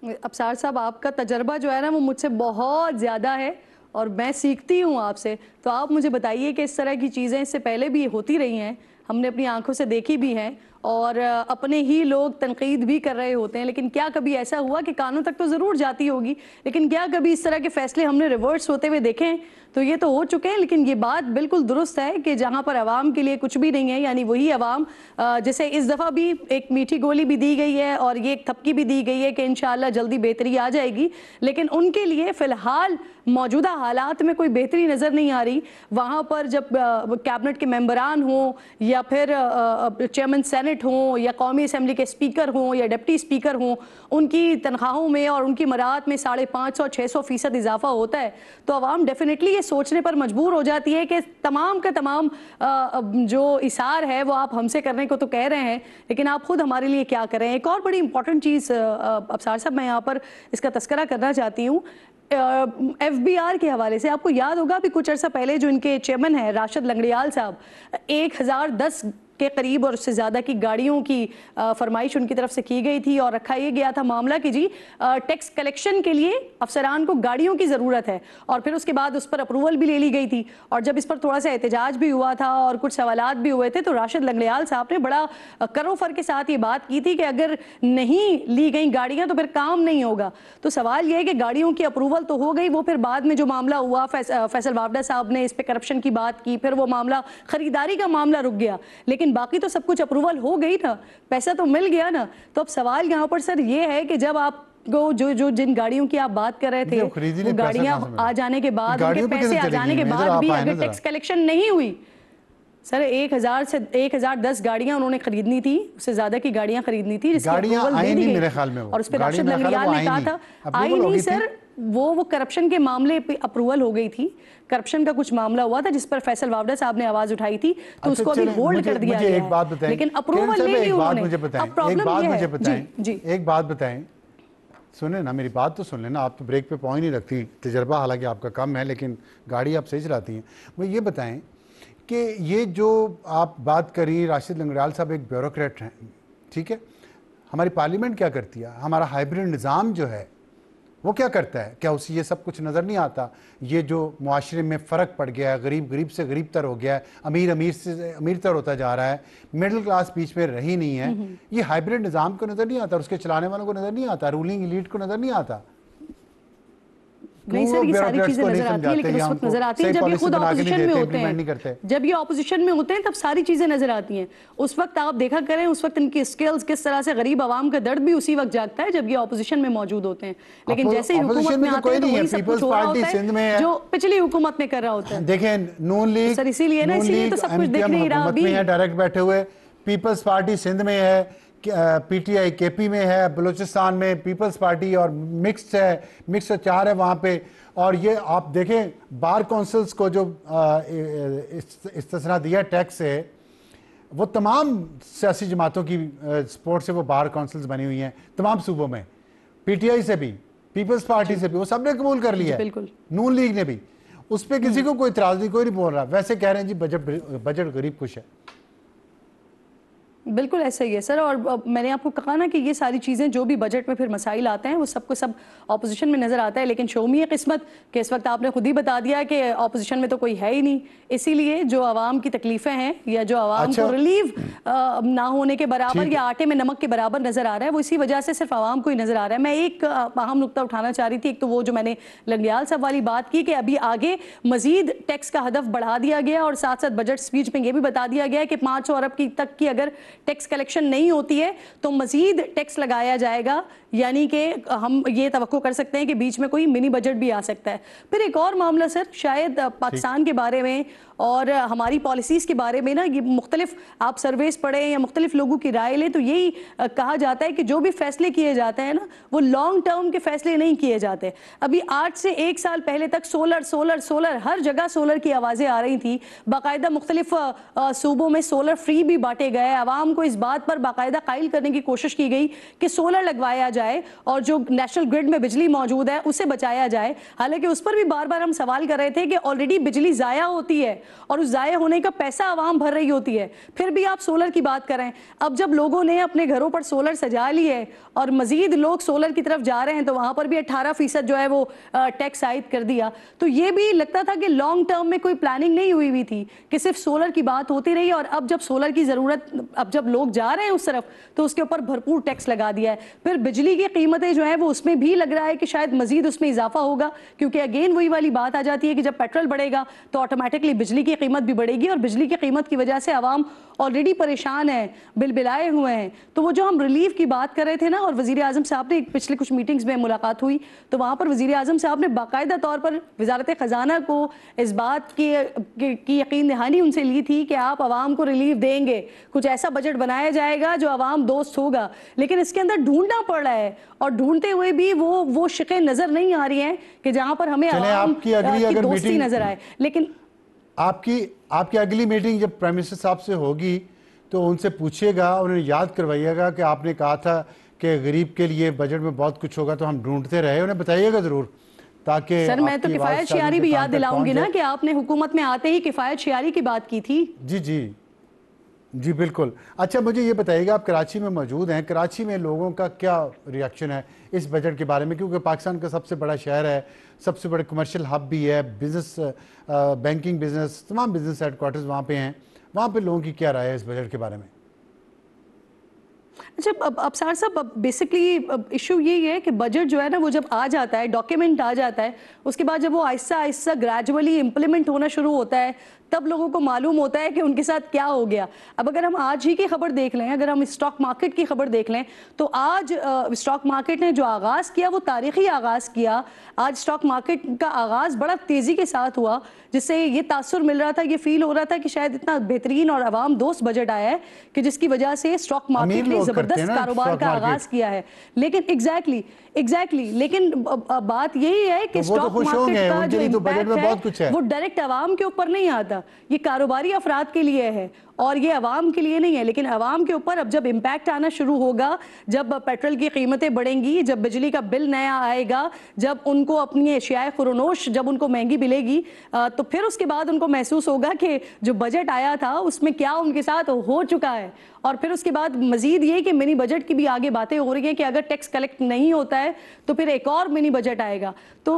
अबसार साहब, आपका तजर्बा जो है ना वो मुझसे बहुत ज़्यादा है और मैं सीखती हूँ आपसे। तो आप मुझे बताइए कि इस तरह की चीज़ें इससे पहले भी होती रही हैं, हमने अपनी आंखों से देखी भी हैं और अपने ही लोग तनकीद भी कर रहे होते हैं, लेकिन क्या कभी ऐसा हुआ कि कानों तक तो ज़रूर जाती होगी, लेकिन क्या कभी इस तरह के फैसले हमने रिवर्स होते हुए देखे हैं? तो ये तो हो चुके हैं, लेकिन ये बात बिल्कुल दुरुस्त है कि जहां पर आवाम के लिए कुछ भी नहीं है, यानी वही आवाम, जैसे इस दफ़ा भी एक मीठी गोली भी दी गई है और ये एक थपकी भी दी गई है कि इंशाअल्लाह जल्दी बेहतरी आ जाएगी, लेकिन उनके लिए फ़िलहाल मौजूदा हालात में कोई बेहतरी नज़र नहीं आ रही। वहाँ पर जब कैबिनेट के मेंबरान हों या फिर चेयरमैन सेनेट हों या कौमी असम्बली के स्पीकर हों या डिप्टी स्पीकर हों, उनकी तनख्वाहों में और उनकी मराहत में 550-600% इजाफा होता है, तो अवाम डेफिनेटली ये सोचने पर मजबूर हो जाती है कि तमाम का तमाम जो इशार है वो आप हमसे करने को तो कह रहे हैं, लेकिन आप खुद हमारे लिए क्या करें। एक और बड़ी इंपॉर्टेंट चीज़ अफसार साहब मैं यहाँ पर इसका तस्करा करना चाहती हूँ। FBR के हवाले से आपको याद होगा अभी कुछ अर्सा पहले जो इनके चेयरमैन हैं राशिद लंगड़ियाल साहब, 1010 के करीब और उससे ज़्यादा की गाड़ियों की फरमाइश उनकी तरफ से की गई थी और रखा ये गया था मामला कि जी टैक्स कलेक्शन के लिए अफसरान को गाड़ियों की ज़रूरत है, और फिर उसके बाद उस पर अप्रूवल भी ले ली गई थी। और जब इस पर थोड़ा सा एहतजाज भी हुआ था और कुछ सवालात भी हुए थे, तो राशिद लंगड़ियाल साहब ने बड़ा करोफर के साथ ये बात की थी कि अगर नहीं ली गई गाड़ियाँ तो फिर काम नहीं होगा। तो सवाल यह है कि गाड़ियों की अप्रूवल तो हो गई, वो फिर बाद में जो मामला हुआ फैसल वावडा साहब ने इस पर करप्शन की बात की, फिर वो मामला खरीदारी का मामला रुक गया, लेकिन बाकी तो सब कुछ अप्रूवल हो गई ना, पैसा तो मिल गया ना। तो अब सवाल यहाँ पर सर ये है कि जब आप जो जिन गाड़ियों की आप बात कर रहे थे, वो गाड़ियां आ जाने के बाद, उनके पैसे आ जाने के बाद भी अगर टैक्स कलेक्शन नहीं हुई, सर 1010 गाड़ियां उन्होंने खरीदनी थी, उससे ज्यादा की गाड़ियां खरीदनी थी, जिसकी अप्रूवल दे दी गई और उस पर राशिद लंगड़ियाल ने कहा था आई नहीं सर, वो करप्शन के मामले पे अप्रूवल हो गई थी, करप्शन का कुछ मामला हुआ था जिस पर फैसल वावडा साहब ने आवाज उठाई थी, तो उसको अभी होल्ड कर दिया गया है, लेकिन अप्रूवल ले ली उन्होंने। अब प्रॉब्लम ये है जी, एक बात बताएं, सुने ना, मेरी बात तो सुन लेना, आप तो ब्रेक पे पॉइंट नहीं रखती, तजर्बा हालांकि आपका कम है लेकिन गाड़ी आप सही चलाती हैं। वो ये बताएं कि ये जो आप बात करी, राशिद लंगड़ियाल साहब एक ब्यूरोक्रेट हैं, ठीक है, हमारी पार्लियामेंट क्या करती है, हमारा हाइब्रिड निज़ाम जो है वो क्या करता है, क्या उसे ये सब कुछ नज़र नहीं आता? ये जो मुआशरे में फ़र्क पड़ गया है, गरीब गरीब से गरीब तर हो गया है, अमीर अमीर से अमीर तर होता जा रहा है, मिडिल क्लास बीच में रही नहीं है, ये हाइब्रिड निज़ाम को नज़र नहीं आता, उसके चलाने वालों को नज़र नहीं आता, रूलिंग एलीट को नज़र नहीं आता। नहीं सर, ये सारी चीजें नजर आती है, लेकिन उस वक्त नजर आती है जब ये खुद ऑपोजिशन में होते हैं, जब ये ऑपोजिशन में होते हैं तब सारी चीजें नजर आती हैं। उस वक्त आप देखा करें, उस वक्त इनकी स्किल्स किस तरह से, गरीब आवाम का दर्द भी उसी वक्त जागता है जब ये ऑपोजिशन में मौजूद होते हैं, लेकिन जैसे ही हुकूमत में आते हैं तो वही सब कुछ हो रहा होता है जो पिछली हुकूमत में कर रहा होता है। देखें नून लीग सर, इसीलिए ना, इसीलिए तो सब कुछ दिख नहीं रहा अभी, डायरेक्ट बैठे हुए, पीपल्स पार्टी सिंध में है, PTI KP में है, बलूचिस्तान में पीपल्स पार्टी और मिक्स्ड है, मिक्स 4 है वहाँ पे। और ये आप देखें बार काउंसिल्स को जो इस्तिस्ना दिया टैक्स से, वो तमाम सियासी जमातों की सपोर्ट से वो बार काउंसिल्स बनी हुई हैं तमाम सूबों में, PTI से भी, पीपल्स पार्टी से भी, वो सब ने कबूल कर लिया है, नून लीग ने भी, उस पर किसी को कोई इतराज़ नहीं, कोई नहीं बोल रहा। वैसे कह रहे हैं जी बजट गरीब खुश है। बिल्कुल ऐसा ही है सर, और मैंने आपको कहा ना कि ये सारी चीज़ें जो भी बजट में फिर मसाइल आते हैं वो सबको सब ऑपोजिशन में नज़र आता है, लेकिन शोमी किस्मत कि इस वक्त आपने खुद ही बता दिया कि ऑपोजिशन में तो कोई है ही नहीं, इसीलिए जो आवाम की तकलीफ़ें हैं या जो आवाम को रिलीव ना होने के बराबर या आटे में नमक के बराबर नज़र आ रहा है, वो इसी वजह से सिर्फ आवाम को ही नज़र आ रहा है। मैं एक अहम नुकता उठाना चाह रही थी, एक तो वो जो मैंने लंगड़ियाल साहब वाली बात की कि अभी आगे मजीद टैक्स का हदफ बढ़ा दिया गया और साथ साथ बजट स्पीच में ये भी बता दिया गया है कि 500 अरब की तक की अगर टैक्स कलेक्शन नहीं होती है तो मजीद टैक्स लगाया जाएगा, यानी कि हम ये तवक्को कर सकते हैं कि बीच में कोई मिनी बजट भी आ सकता है। फिर एक और मामला सर, शायद पाकिस्तान के बारे में और हमारी पॉलिसीज़ के बारे में ना, ये मुख्तलिफ आप सर्वेस पढ़ें या मुख्तलिफ लोगों की राय लें तो यही कहा जाता है कि जो भी फैसले किए जाते हैं ना, वो लॉन्ग टर्म के फैसले नहीं किए जाते। अभी 8 से 1 साल पहले तक सोलर सोलर सोलर हर जगह सोलर की आवाज़ें आ रही थी, बाकायदा मुख्तलिफ सूबों में सोलर फ्री भी बांटे गए, आवाम को इस बात पर बाकायदा कायल करने की कोशिश की गई कि सोलर लगवाया जाए और जो नेशनल ग्रिड में बिजली मौजूद है उसे बचाया जाए। हालांकि उस पर भी बार बार हम सवाल कर रहे थे कि ऑलरेडी बिजली ज़ाया होती है और उस ज़ाया होने का पैसा आवाम भर रही होती है, फिर भी आप सोलर की बात करें। अब जब लोगों ने अपने घरों पर सोलर सजा ली है और मजीद लोग सोलर की तरफ जा रहे हैं तो वहां पर भी 18% जो है वो टैक्स आयद कर दिया। तो ये भी लगता था कि लॉन्ग टर्म में कोई प्लानिंग नहीं हुई थी कि सिर्फ सोलर की बात होती रही, और अब जब सोलर की ज़रूरत अब अब जब लोग जा रहे हैं उस तरफ तो उसके ऊपर भरपूर टैक्स लगा दिया है। फिर बिजली की कीमतें जो है वो उसमें भी लग रहा है कि शायद मजीद उसमें इजाफा होगा, क्योंकि अगेन वही वाली बात आ जाती है कि जब पेट्रोल बढ़ेगा तो ऑटोमेटिकली बिजली की कीमत भी बढ़ेगी, और बिजली की कीमत की वजह से आवाम ऑलरेडी परेशान है, बिलबिलाए हुए हैं। तो वो जो हम रिलीफ की बात कर रहे थे ना, और वजीर आजम साहब ने पिछले कुछ मीटिंग्स में मुलाकात हुई तो वहाँ पर वजीर आजम साहब ने बाकायदा तौर पर वजारत ख़जाना को इस बात की यकीन दहानी उनसे ली थी कि आप आवाम को रिलीफ देंगे, कुछ ऐसा बजट बनाया जाएगा जो आवाम दोस्त होगा। लेकिन इसके अंदर ढूंढना पड़ रहा है, और ढूंढते हुए भी वो शिकें नजर नहीं आ रही हैं कि जहां पर हमें आवाम की दोस्ती नजर आए। लेकिन आपकी अगली मीटिंग जब प्राइम मिनिस्टर साहब से होगी तो उनसे पूछिएगा, उन्हें याद करवाइएगा कि आपने कहा था कि गरीब के लिए बजट में बहुत कुछ होगा, तो हम ढूंढते रहे, उन्हें बताइएगा जरूर, ताकि सर मैं तो किफायत शियारी भी याद दिलाऊंगी ना कि आपने हुकूमत में आते ही किफायत शियारी की बात की थी। जी जी जी बिल्कुल। अच्छा मुझे ये बताइएगा, आप कराची में मौजूद हैं, कराची में लोगों का क्या रिएक्शन है इस बजट के बारे में, क्योंकि पाकिस्तान का सबसे बड़ा शहर है, सबसे बड़ा कमर्शियल हब भी है, बिजनेस बैंकिंग बिजनेस तमाम बिजनेस हेडक्वार्टर्स वहाँ पे हैं, वहाँ पे लोगों की क्या राय है इस बजट के बारे में? अच्छा अब सार साहब बेसिकली इशू यही है कि बजट जो है ना वो जब आ जाता है, डॉक्यूमेंट आ जाता है, उसके बाद जब वो आहिस्ता आहिस्ता ग्रेजुअली इम्प्लीमेंट होना शुरू होता है तब लोगों को मालूम होता है कि उनके साथ क्या हो गया। अब अगर हम आज ही की खबर देख लें, अगर हम स्टॉक मार्केट की खबर देख लें तो आज स्टॉक मार्केट ने जो आगाज़ किया वो तारीखी आगाज़ किया। आज स्टॉक मार्केट का आगाज़ बड़ा तेज़ी के साथ हुआ, जिससे ये तासुर मिल रहा था, ये फील हो रहा था कि शायद इतना बेहतरीन और आवाम दोस्त बजट आया है कि जिसकी वजह से स्टॉक मार्केट ने ज़बरदस्त कारोबार का आगाज़ किया है। लेकिन एग्जैक्टली लेकिन बात यही है कि स्टॉक मार्केट का जो इम्पैक्ट है वो डायरेक्ट आवाम के ऊपर नहीं आता, ये कारोबारी अफराद के लिए है और ये अवाम के लिए नहीं है। लेकिन अवाम के ऊपर अब जब इम्पैक्ट आना शुरू होगा, जब पेट्रोल की कीमतें बढ़ेंगी, जब बिजली का बिल नया आएगा, जब उनको अपनी अशियाए खुरोनोश जब उनको महंगी मिलेगी, तो फिर उसके बाद उनको महसूस होगा कि जो बजट आया था उसमें क्या उनके साथ हो चुका है। और फिर उसके बाद मजीद ये कि मिनी बजट की भी आगे बातें हो रही हैं कि अगर टैक्स कलेक्ट नहीं होता है तो फिर एक और मिनी बजट आएगा। तो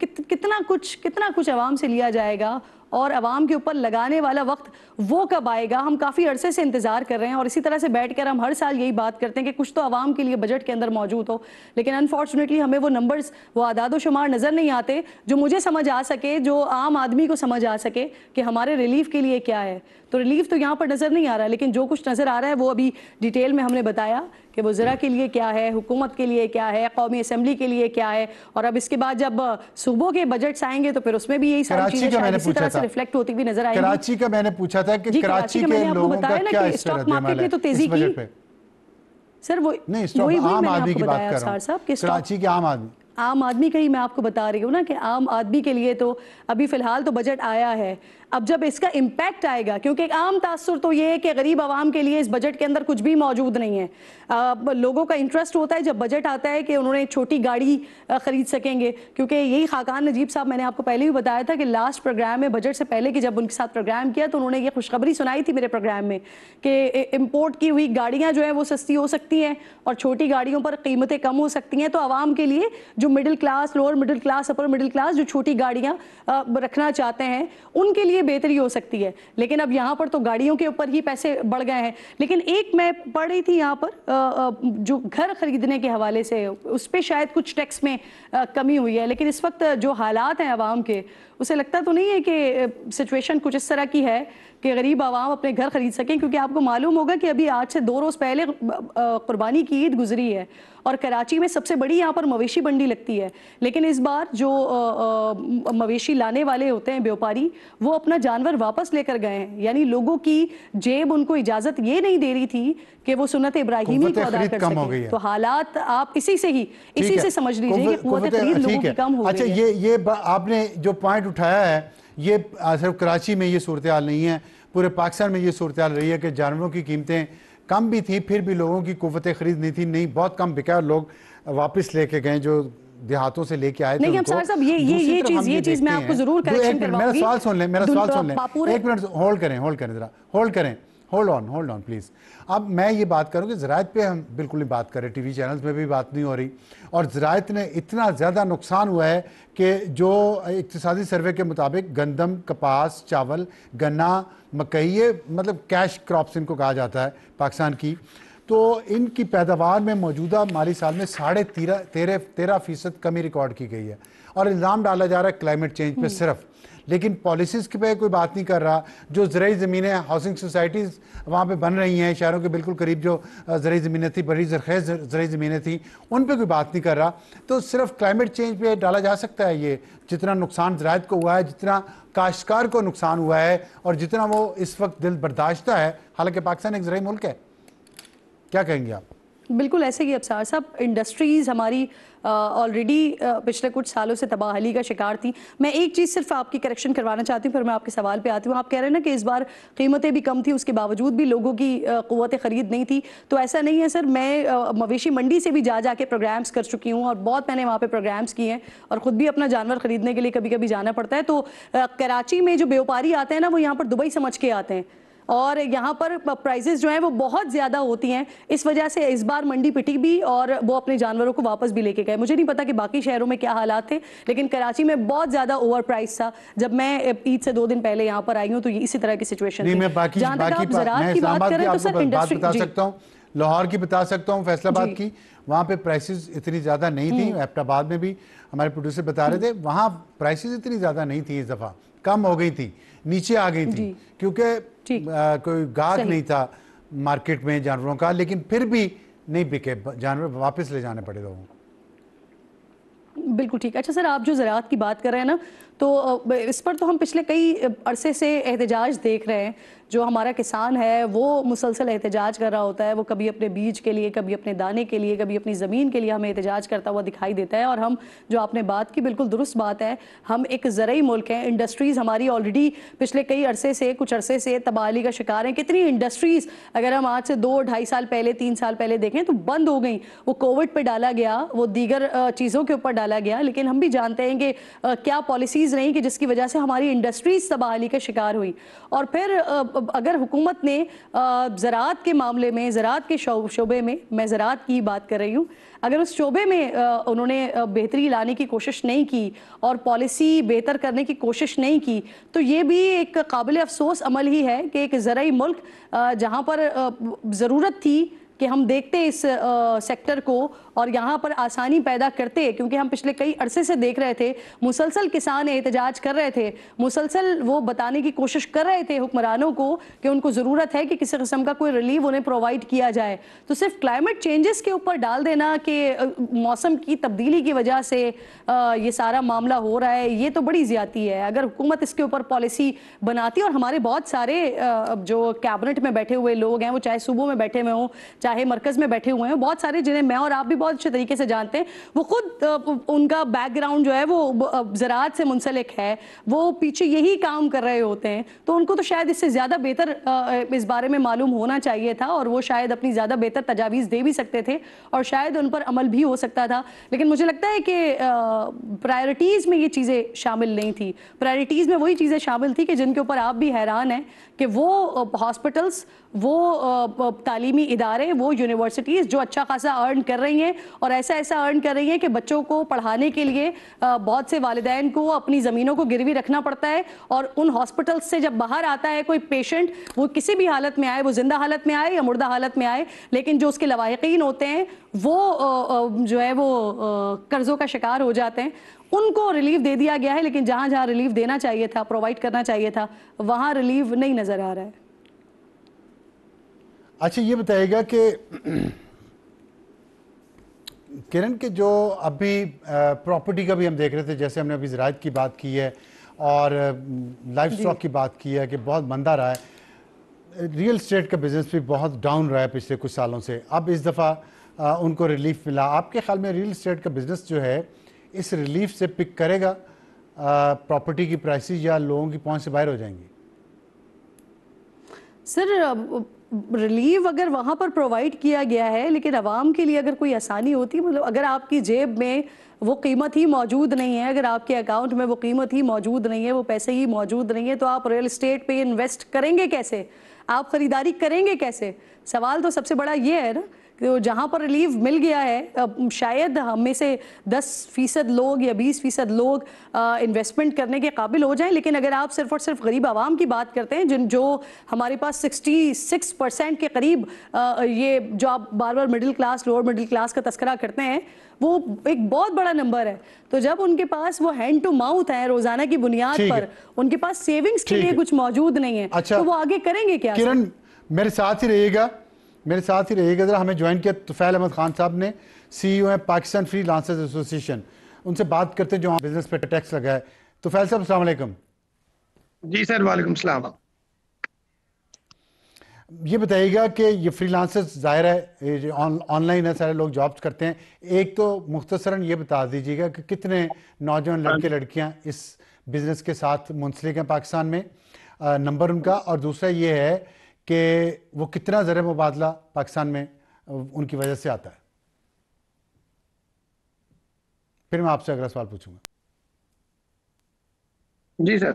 कितना कुछ अवाम से लिया जाएगा और अवाम के ऊपर लगाने वाला वक्त वो कब आएगा, हम काफ़ी अरसे से इंतज़ार कर रहे हैं। और इसी तरह से बैठ कर हम हर साल यही बात करते हैं कि कुछ तो अवाम के लिए बजट के अंदर मौजूद हो, लेकिन अनफॉर्चुनेटली हमें वो नंबर्स, वो आदाद शुमार नज़र नहीं आते जो मुझे समझ आ सके, जो आम आदमी को समझ आ सके कि हमारे रिलीफ के लिए क्या है। तो रिलीफ तो यहाँ पर नज़र नहीं आ रहा, लेकिन जो कुछ नज़र आ रहा है वो अभी डिटेल में हमने बताया कि वो ज़रा के लिए क्या है, हुकूमत के लिए क्या है, कौमी असम्बली के लिए क्या है। और अब इसके बाद जब सूबों के बजट्स आएंगे तो फिर उसमें भी यही सारी चीज़ें इसी तरह से रिफ्लेक्ट होती हुई नजर आएंगी। कराची का मैंने पूछा था कि कराची के लोगों का क्या स्टॉक मार्केट ने तो तेजी की, सर वो नहीं, आम आदमी की बात कर रहा हूं, कराची के आम आदमी का ही मैं आपको बता रही हूँ ना कि आम आदमी के लिए तो अभी फिलहाल तो बजट आया है। अब जब इसका इम्पैक्ट आएगा, क्योंकि एक आम तासुर तो ये है कि गरीब आवाम के लिए इस बजट के अंदर कुछ भी मौजूद नहीं है। लोगों का इंटरेस्ट होता है जब बजट आता है कि उन्होंने छोटी गाड़ी खरीद सकेंगे, क्योंकि यही खाकान नजीब साहब, मैंने आपको पहले भी बताया था कि लास्ट प्रोग्राम में बजट से पहले कि जब उनके साथ प्रोग्राम किया तो उन्होंने ये खुशखबरी सुनाई थी मेरे प्रोग्राम में कि इम्पोर्ट की हुई गाड़ियाँ जो हैं वो सस्ती हो सकती हैं और छोटी गाड़ियों पर कीमतें कम हो सकती हैं। तो आवाम के लिए जो middle class, lower middle class, upper middle class जो छोटी गाड़ियाँ रखना चाहते हैं उनके लिए बेहतरी हो सकती है। लेकिन अब यहाँ पर तो गाड़ियों के ऊपर ही पैसे बढ़ गए हैं। लेकिन एक मैं पढ़ रही थी यहाँ पर जो घर खरीदने के हवाले से, उस पर शायद कुछ टैक्स में कमी हुई है, लेकिन इस वक्त जो हालात हैं आवाम के, उसे लगता तो नहीं है कि सिचुएशन कुछ इस तरह की है कि गरीब आवाम अपने घर खरीद सकें। क्योंकि आपको मालूम होगा कि अभी आज से 2 रोज़ पहले कुर्बानी की ईद गुजरी है और कराची में सबसे बड़ी यहाँ पर मवेशी मंडी लगती है। लेकिन इस बार जो मवेशी लाने वाले होते हैं व्यापारी, वो अपना जानवर वापस लेकर गए हैं। यानी लोगों की जेब उनको इजाज़त ये नहीं दे रही थी कि वो सुन्नत इब्राहिमी को अदा कर सकें। तो हालात आप इसी से समझ लीजिए कि क़ुव्वत खरीद लोगों की कम हो गई है। अच्छा, ये आपने जो पॉइंट उठाया है, ये सिर्फ कराची में ये सूरत हाल नहीं है, पूरे पाकिस्तान में ये सूरत हाल रही है कि जानवरों की कीमतें कम भी थी, फिर भी लोगों की कुव्वत खरीद नहीं थी, नहीं बहुत कम बिका, लोग वापस लेके गए जो देहातों से लेके आए थे। नहीं साहब ये चीज मैं आपको जरूर करेक्शन करवाऊंगी। मेरा सवाल सुन लें, एक मिनट होल्ड करें जरा, होल्ड करें। Hold on please. अब मैं ये बात करूँ कि ज़राअत पे हम बिल्कुल नहीं बात करें, टीवी चैनल्स में भी बात नहीं हो रही, और ज़राअत ने इतना ज़्यादा नुकसान हुआ है कि जो इक़्तिसादी सर्वे के मुताबिक गंदम, कपास, चावल, गन्ना, मकई, ये मतलब कैश क्रॉप्स इनको कहा जाता है पाकिस्तान की, तो इनकी पैदावार में मौजूदा माली साल में 13.5% कमी रिकॉर्ड की गई है। और इल्ज़ाम डाला जा रहा है क्लाइमेट चेंज पे सिर्फ, लेकिन पॉलिसीज़ के पे कोई बात नहीं कर रहा। जो ज़राई ज़मीनें, हाउसिंग सोसाइटीज़ वहाँ पे बन रही हैं, शहरों के बिल्कुल करीब जो ज़राई ज़मीनें थी, बड़ी ज़रख़ेज़ ज़राई ज़मीनें थी, उन पे कोई बात नहीं कर रहा। तो सिर्फ क्लाइमेट चेंज पे डाला जा सकता है ये, जितना नुकसान ज़राअत को हुआ है, जितना काश्तकार को नुकसान हुआ है, और जितना वो इस वक्त दिल बर्दाश्ता है, हालांकि पाकिस्तान एक ज़राई मुल्क है। क्या कहेंगे आप? बिल्कुल ऐसे ही अफसार साहब, इंडस्ट्रीज़ हमारी ऑलरेडी पिछले कुछ सालों से तबाहली का शिकार थी। मैं एक चीज़ सिर्फ आपकी करेक्शन करवाना चाहती हूँ, फिर मैं आपके सवाल पे आती हूँ। आप कह रहे हैं ना कि इस बार कीमतें भी कम थी, उसके बावजूद भी लोगों की क़ुव्वत ख़रीद नहीं थी, तो ऐसा नहीं है सर। मैं मवेशी मंडी से भी जा के प्रोग्राम्स कर चुकी हूँ, और बहुत मैंने वहाँ पे प्रोग्राम्स किए हैं, और ख़ुद भी अपना जानवर ख़रीदने के लिए कभी कभी जाना पड़ता है। तो कराची में जो व्यापारी आते हैं ना, वो यहाँ पर दुबई समझ के आते हैं, और यहाँ पर प्राइसेस जो हैं वो बहुत ज़्यादा होती हैं। इस वजह से इस बार मंडी पिटी भी, और वो अपने जानवरों को वापस भी लेके गए। मुझे नहीं पता कि बाकी शहरों में क्या हालात थे, लेकिन कराची में बहुत ज़्यादा ओवर प्राइस था। जब मैं ईद से 2 दिन पहले यहाँ पर आई हूँ तो इसी तरह की सिचुएशन थी। मैं बाकी ज़राअत की बात करें तो सर इंडस्ट्री बता सकता हूँ, लाहौर की बता सकता हूँ, फैसलाबाद की, वहाँ पे प्राइसेस इतनी ज़्यादा नहीं थी। एबटाबाद में भी हमारे प्रोड्यूसर बता रहे थे, वहाँ प्राइसेस इतनी ज़्यादा नहीं थी, इस दफ़ा कम हो गई थी, नीचे आ गई थी, क्योंकि कोई गाहक नहीं था मार्केट में जानवरों का, लेकिन फिर भी नहीं बिके जानवर, वापस ले जाने पड़े लोगों को। बिल्कुल ठीक। अच्छा सर, आप जो ज़राअत की बात कर रहे हैं ना, तो इस पर तो हम पिछले कई अरसे से एहतजाज देख रहे हैं। जो हमारा किसान है वो मुसलसल एहतजाज कर रहा होता है, वो कभी अपने बीज के लिए, कभी अपने दाने के लिए, कभी अपनी ज़मीन के लिए हमें एहतजाज करता हुआ दिखाई देता है। और हम, जो आपने बात की बिल्कुल दुरुस्त बात है, हम एक ज़रई मुल्क हैं। इंडस्ट्रीज़ हमारी ऑलरेडी पिछले कई अरसे से, कुछ अरसे से तबाहली का शिकार हैं। कितनी इंडस्ट्रीज़ अगर हम आज से 2-2.5 साल पहले, 3 साल पहले देखें तो बंद हो गई। वो कोविड पर डाला गया, वो दीगर चीज़ों के ऊपर डाला गया, लेकिन हम भी जानते हैं कि क्या पॉलिसीज़ रही कि जिसकी वजह से हमारी इंडस्ट्रीज़ तबाहली का शिकार हुई। और फिर अगर हुकूमत ने ज़राअत के मामले में, ज़राअत के शोबे में, मैं ज़राअत की बात कर रही हूँ, अगर उस शोबे में उन्होंने बेहतरी लाने की कोशिश नहीं की और पॉलिसी बेहतर करने की कोशिश नहीं की, तो ये भी एक काबिल अफसोस अमल ही है कि एक ज़रई मुल्क जहाँ पर ज़रूरत थी कि हम देखते इस सेक्टर को और यहाँ पर आसानी पैदा करते, क्योंकि हम पिछले कई अरसे से देख रहे थे, मुसलसल किसान एहतजाज कर रहे थे, मुसलसल वो बताने की कोशिश कर रहे थे हुक्मरानों को कि उनको ज़रूरत है कि किसी किस्म का कोई रिलीफ उन्हें प्रोवाइड किया जाए। तो सिर्फ क्लाइमेट चेंजेस के ऊपर डाल देना कि मौसम की तब्दीली की वजह से ये सारा मामला हो रहा है, ये तो बड़ी ज़्यादती है। अगर हुकूमत इसके ऊपर पॉलिसी बनाती, और हमारे बहुत सारे जो कैबिनेट में बैठे हुए लोग हैं, वो चाहे सूबों में बैठे हुए हों, चाहे मरकज़ में बैठे हुए हैं, बहुत सारे जिन्हें मैं और आप भी बहुत अच्छे तरीके से जानते हैं, वो खुद उनका बैकग्राउंड जो है वो ज़राअत से मुंसलिक है, वो पीछे यही काम कर रहे होते हैं, तो उनको तो शायद इससे ज़्यादा बेहतर इस बारे में मालूम होना चाहिए था, और वो शायद अपनी ज़्यादा बेहतर तजावीज़ दे भी सकते थे, और शायद उन पर अमल भी हो सकता था। लेकिन मुझे लगता है कि प्रायोरिटीज़ में ये चीज़ें शामिल नहीं थी। प्रायोरिटीज़ में वही चीज़ें शामिल थी कि जिनके ऊपर आप भी हैरान हैं कि वो हॉस्पिटल्स, वो तालीमी इदारे, वो यूनिवर्सिटीज़ जो अच्छा खासा अर्न कर रही हैं, और ऐसा अर्न कर रही हैं कि बच्चों को पढ़ाने के लिए बहुत से वालिदैन को अपनी ज़मीनों को गिरवी रखना पड़ता है, और उन हॉस्पिटल्स से जब बाहर आता है कोई पेशेंट, वो किसी भी हालत में आए, वो जिंदा हालत में आए या मुर्दा हालत में आए, लेकिन जो उसके लवाहिकीन होते हैं वो जो है वो कर्ज़ों का शिकार हो जाते हैं, उनको रिलीफ दे दिया गया है। लेकिन जहाँ जहाँ रिलीफ देना चाहिए था, प्रोवाइड करना चाहिए था, वहाँ रिलीफ नहीं नज़र आ रहा है। अच्छा, ये बताइएगा कि किरण के जो अभी प्रॉपर्टी का भी हम देख रहे थे, जैसे हमने अभी ज़राअत की बात की है और लाइफ स्टॉक की बात की है कि बहुत मंदा रहा है, रियल एस्टेट का बिजनेस भी बहुत डाउन रहा है पिछले कुछ सालों से। अब इस दफ़ा उनको रिलीफ मिला। आपके ख्याल में रियल एस्टेट का बिजनेस जो है इस रिलीफ से पिक करेगा प्रॉपर्टी की प्राइसेस, या लोगों की पहुंच से बाहर हो जाएंगी? सर रिलीव अगर वहाँ पर प्रोवाइड किया गया है, लेकिन आवाम के लिए अगर कोई आसानी होती, मतलब अगर आपकी जेब में वो कीमत ही मौजूद नहीं है, अगर आपके अकाउंट में वो कीमत ही मौजूद नहीं है, वो पैसे ही मौजूद नहीं है, तो आप रियल एस्टेट पे इन्वेस्ट करेंगे कैसे? आप खरीदारी करेंगे कैसे? सवाल तो सबसे बड़ा ये है ना, तो जहाँ पर रिलीफ मिल गया है, शायद हम में से 10% लोग या 20% लोग इन्वेस्टमेंट करने के काबिल हो जाएं, लेकिन अगर आप सिर्फ और सिर्फ गरीब आवाम की बात करते हैं, जो हमारे पास 66% के करीब, ये जो आप बार बार middle class, lower middle class का तस्करा करते हैं, वो एक बहुत बड़ा नंबर है। तो जब उनके पास वो हैंड टू माउथ है रोजाना की बुनियाद पर, उनके पास सेविंग्स के लिए कुछ मौजूद नहीं है, अच्छा, तो वो आगे करेंगे क्या? किरण मेरे साथ ही रहिएगा, जरा हमें ज्वाइन किया तुफैल अहमद खान साहब ने, CEO है पाकिस्तान फ्री लांसर्स एसोसिएशन। उनसे बात करते हैं जो बिजनेस पे टैक्स लगा है। तुफैल साहब अस्सलाम वालेकुम। जी सर, वालेकुम सलाम। ये बताइएगा कि ये फ्रीलांसर्स जाहिर है ऑनलाइन है, सारे लोग जॉब्स करते हैं, एक तो मुख्तसरन ये बता दीजिएगा कि कितने नौजवान लड़के लड़कियां इस बिजनेस के साथ मुंसलिक हैं पाकिस्तान में, नंबर उनका, और दूसरा ये है कि वो कितना ज़र मुबादला पाकिस्तान में उनकी वजह से आता है। फिर मैं आपसे अगला सवाल पूछूंगा। जी सर।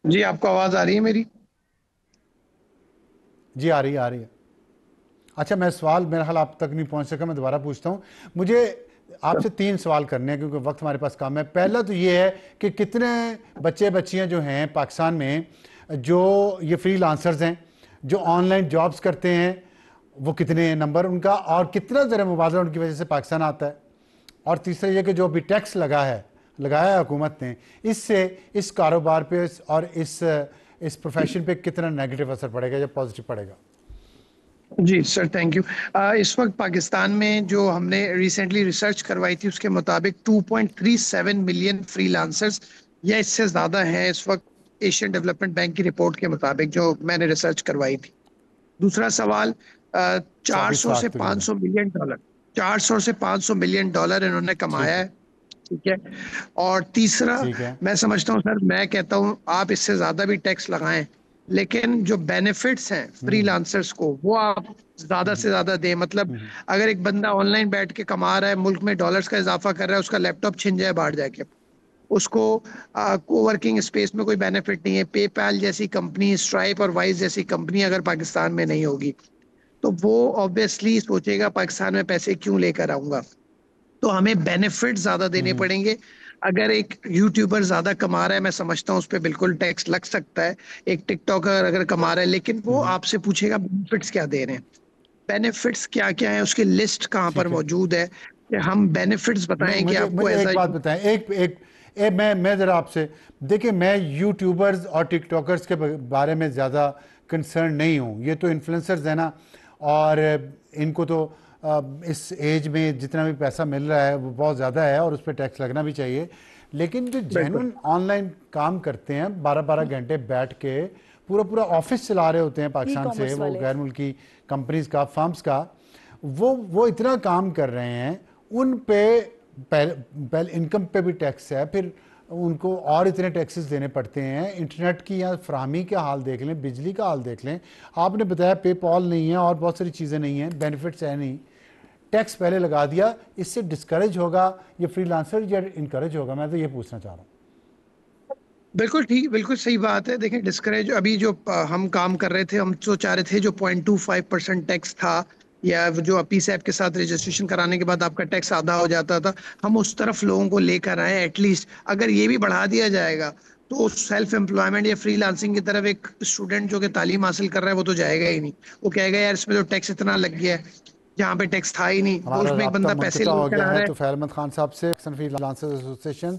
जी, आपको आवाज आ रही है मेरी? जी आ रही है। अच्छा, मैं सवाल मेरा ख्याल आप तक नहीं पहुंच सका, मैं दोबारा पूछता हूं। मुझे आपसे 3 सवाल करने हैं क्योंकि वक्त हमारे पास कम है। पहला तो ये है कि कितने बच्चे बच्चियां जो हैं पाकिस्तान में, जो ये फ्रीलांसर्स हैं, जो ऑनलाइन जॉब्स करते हैं, वो कितने नंबर उनका, और कितना ज़र मुबादला उनकी वजह से पाकिस्तान आता है। और तीसरा ये कि जो अभी टैक्स लगाया है हुकूमत ने, इससे इस कारोबार पे और इस प्रोफेशन पे कितना नेगेटिव असर पड़ेगा या पॉजिटिव पड़ेगा? जी सर, थैंक यू। इस वक्त पाकिस्तान में जो हमने रिसेंटली रिसर्च करवाई थी उसके मुताबिक 2.37 मिलियन फ्रीलांसर्स या इससे ज़्यादा हैं इस वक्त, एशियन डेवलपमेंट बैंक की रिपोर्ट के मुताबिक जो मैंने रिसर्च करवाई थी। दूसरा सवाल, 400 से 500 मिलियन डॉलर, 400 से 500 मिलियन डॉलर इन्होंने कमाया है, ठीक है। और तीसरा, मैं समझता हूँ सर, मैं कहता हूँ आप इससे ज्यादा भी टैक्स लगाएं, लेकिन जो बेनिफिट्स हैं फ्रीलांसर्स को वो आप ज्यादा से ज्यादा दें। मतलब अगर एक बंदा ऑनलाइन बैठ के कमा रहा है, मुल्क में डॉलर्स का इजाफा कर रहा है, उसका लैपटॉप छिन जाए बाहर जाके, उसको कोवर्किंग स्पेस में कोई बेनिफिट नहीं है। पेपैल जैसी कंपनी, स्ट्राइप और वाइज जैसी कंपनी अगर पाकिस्तान में नहीं होगी तो वो ऑब्वियसली सोचेगा पाकिस्तान में पैसे क्यों लेकर आऊंगा। तो हमें बेनिफिट ज्यादा देने पड़ेंगे। अगर एक यूट्यूबर ज्यादा कमा रहा है, मैं समझता हूँ उस पर बिल्कुल टैक्स लग सकता है। एक टिकटॉकर अगर कमा रहा है, लेकिन वो आपसे पूछेगा बेनिफिट्स क्या दे रहे हैं, बेनिफिट्स क्या क्या है, उसकी लिस्ट कहाँ पर मौजूद है, कि हम बेनिफिट्स बताएं कि आपको एक बात बताएं, एक मैं जरा आपसे, देखिए मैं यूट्यूबर्स और टिकटॉकर्स के बारे में ज़्यादा कंसर्न नहीं हूँ। ये तो इन्फ्लुएंसर्स है ना, और इनको तो इस एज में जितना भी पैसा मिल रहा है वो बहुत ज़्यादा है और उस पर टैक्स लगना भी चाहिए। लेकिन जो जेन्युइन ऑनलाइन काम करते हैं, 12-12 घंटे बैठ के पूरा ऑफिस चला रहे होते हैं पाकिस्तान से, वो गैर मुल्की कंपनीज का, फर्म्स का, वो इतना काम कर रहे हैं, उन पे पहले इनकम पे भी टैक्स है, फिर उनको और इतने टैक्सेस देने पड़ते हैं। इंटरनेट की या फ्राहमी का हाल देख लें, बिजली का हाल देख लें। आपने बताया पेपॉल नहीं है और बहुत सारी चीज़ें नहीं हैं, बेनिफिट्स है नहीं, टैक्स पहले लगा दिया। इससे डिस्करेज होगा ये फ्रीलांसर या इनकरेज होगा? मैं तो ये पूछना चाह रहा हूँ। बिल्कुल ठीक, बिल्कुल सही बात है। देखें, डिस्करेज, अभी जो हम काम कर रहे थे, हम तो चाह रहे थे जो 0.25% टैक्स था, या जो अपीस ऐप के साथ रजिस्ट्रेशन कराने के बाद आपका टैक्स आधा हो जाता था, हम उस तरफ लोगों को लेकर आए। एटलीस्ट अगर ये भी बढ़ा दिया जाएगा तो सेल्फ एम्प्लॉयमेंट या फ्रीलांसिंग की तरफ एक स्टूडेंट जो कि तालीम हासिल कर रहा है वो तो जाएगा ही नहीं। वो कहेगा यार इसमें तो टैक्स इतना लग गया है जहाँ पे टैक्स था ही नहीं। उसमें एक बंदा पैसे लेकर आ रहा है। तो तुफैल अहमद खान साहब से, फ्रीलांसर्स एसोसिएशन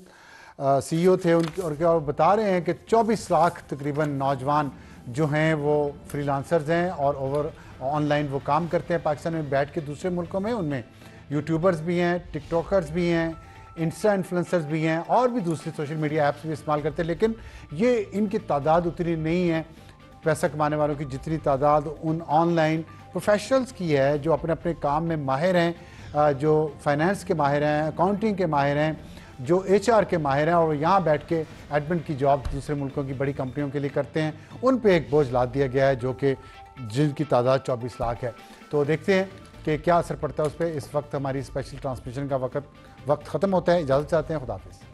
CEO थे उनके, और बता रहे हैं कि 24 लाख तकरीबन नौजवान जो हैं वो फ्रीलांसर्स हैं और ऑनलाइन वो काम करते हैं पाकिस्तान में बैठ के दूसरे मुल्कों में। उनमें यूट्यूबर्स भी हैं, टिकटॉकर्स भी हैं, इंस्टा इन्फ्लुएंसर्स भी हैं, और भी दूसरी सोशल मीडिया ऐप्स भी इस्तेमाल करते हैं। लेकिन ये इनकी तादाद उतनी नहीं है पैसा कमाने वालों की जितनी तादाद उन ऑनलाइन प्रोफेशनल्स की है जो अपने अपने काम में माहिर हैं, जो फाइनेंस के माहिर हैं, अकाउंटिंग के माहिर हैं, जो HR के माहिर हैं और यहाँ बैठ के एडमिन की जॉब दूसरे मुल्कों की बड़ी कंपनियों के लिए करते हैं, उन पे एक बोझ लाद दिया गया है जो कि जिनकी तादाद 24 लाख है। तो देखते हैं कि क्या असर पड़ता है उस पर। इस वक्त हमारी स्पेशल ट्रांसमिशन का वक्त ख़त्म होता है। इजाज़त चाहते हैं। खुदा हाफिज़।